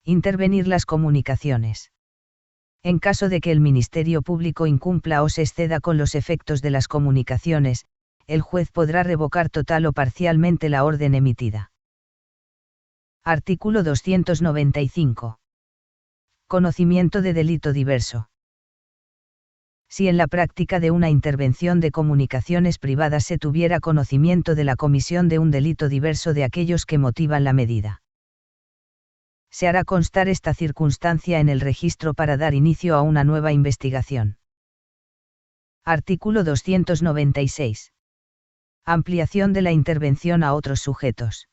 S1: intervenir las comunicaciones. En caso de que el Ministerio Público incumpla o se exceda con los efectos de las comunicaciones, el juez podrá revocar total o parcialmente la orden emitida. Artículo 295. Conocimiento de delito diverso. Si en la práctica de una intervención de comunicaciones privadas se tuviera conocimiento de la comisión de un delito diverso de aquellos que motivan la medida, se hará constar esta circunstancia en el registro para dar inicio a una nueva investigación. Artículo 296. Ampliación de la intervención a otros sujetos.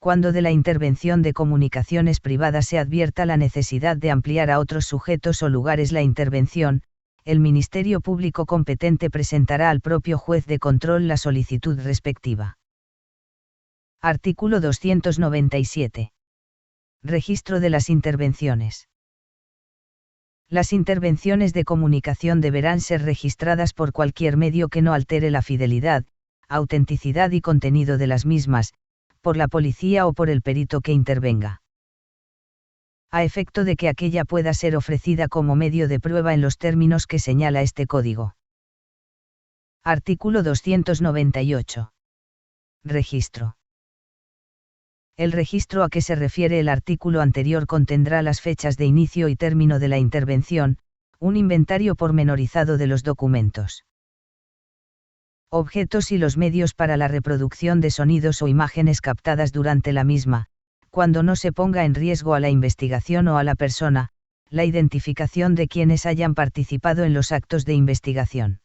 S1: Cuando de la intervención de comunicaciones privadas se advierta la necesidad de ampliar a otros sujetos o lugares la intervención, el Ministerio Público competente presentará al propio juez de control la solicitud respectiva. Artículo 297. Registro de las intervenciones. Las intervenciones de comunicación deberán ser registradas por cualquier medio que no altere la fidelidad, autenticidad y contenido de las mismas, por la policía o por el perito que intervenga, a efecto de que aquella pueda ser ofrecida como medio de prueba en los términos que señala este código. Artículo 298. Registro. El registro a que se refiere el artículo anterior contendrá las fechas de inicio y término de la intervención, un inventario pormenorizado de los documentos, objetos y los medios para la reproducción de sonidos o imágenes captadas durante la misma, cuando no se ponga en riesgo a la investigación o a la persona, la identificación de quienes hayan participado en los actos de investigación,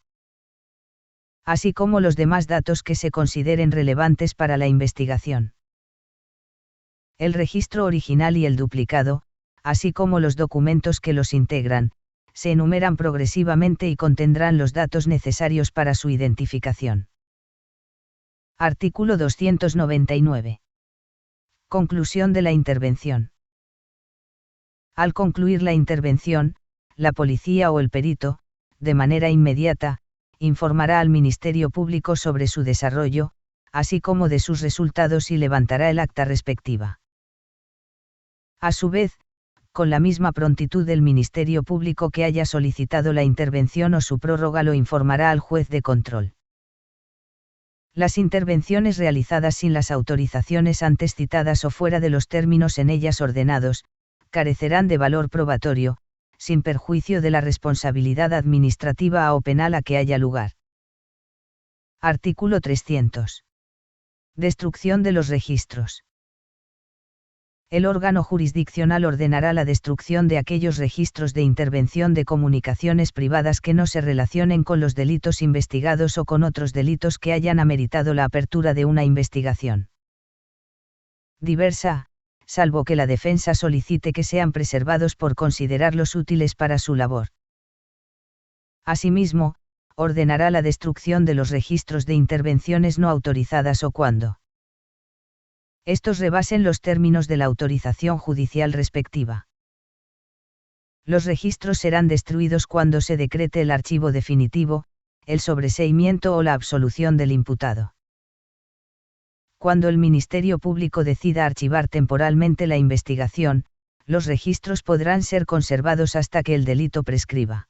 S1: así como los demás datos que se consideren relevantes para la investigación. El registro original y el duplicado, así como los documentos que los integran, se enumeran progresivamente y contendrán los datos necesarios para su identificación. Artículo 299. Conclusión de la intervención. Al concluir la intervención, la policía o el perito, de manera inmediata, informará al Ministerio Público sobre su desarrollo, así como de sus resultados y levantará el acta respectiva. A su vez, con la misma prontitud el Ministerio Público que haya solicitado la intervención o su prórroga lo informará al juez de control. Las intervenciones realizadas sin las autorizaciones antes citadas o fuera de los términos en ellas ordenados, carecerán de valor probatorio, sin perjuicio de la responsabilidad administrativa o penal a que haya lugar. Artículo 300. Destrucción de los registros. El órgano jurisdiccional ordenará la destrucción de aquellos registros de intervención de comunicaciones privadas que no se relacionen con los delitos investigados o con otros delitos que hayan ameritado la apertura de una investigación diversa, salvo que la defensa solicite que sean preservados por considerarlos útiles para su labor. Asimismo, ordenará la destrucción de los registros de intervenciones no autorizadas o cuando estos rebasen los términos de la autorización judicial respectiva. Los registros serán destruidos cuando se decrete el archivo definitivo, el sobreseimiento o la absolución del imputado. Cuando el Ministerio Público decida archivar temporalmente la investigación, los registros podrán ser conservados hasta que el delito prescriba.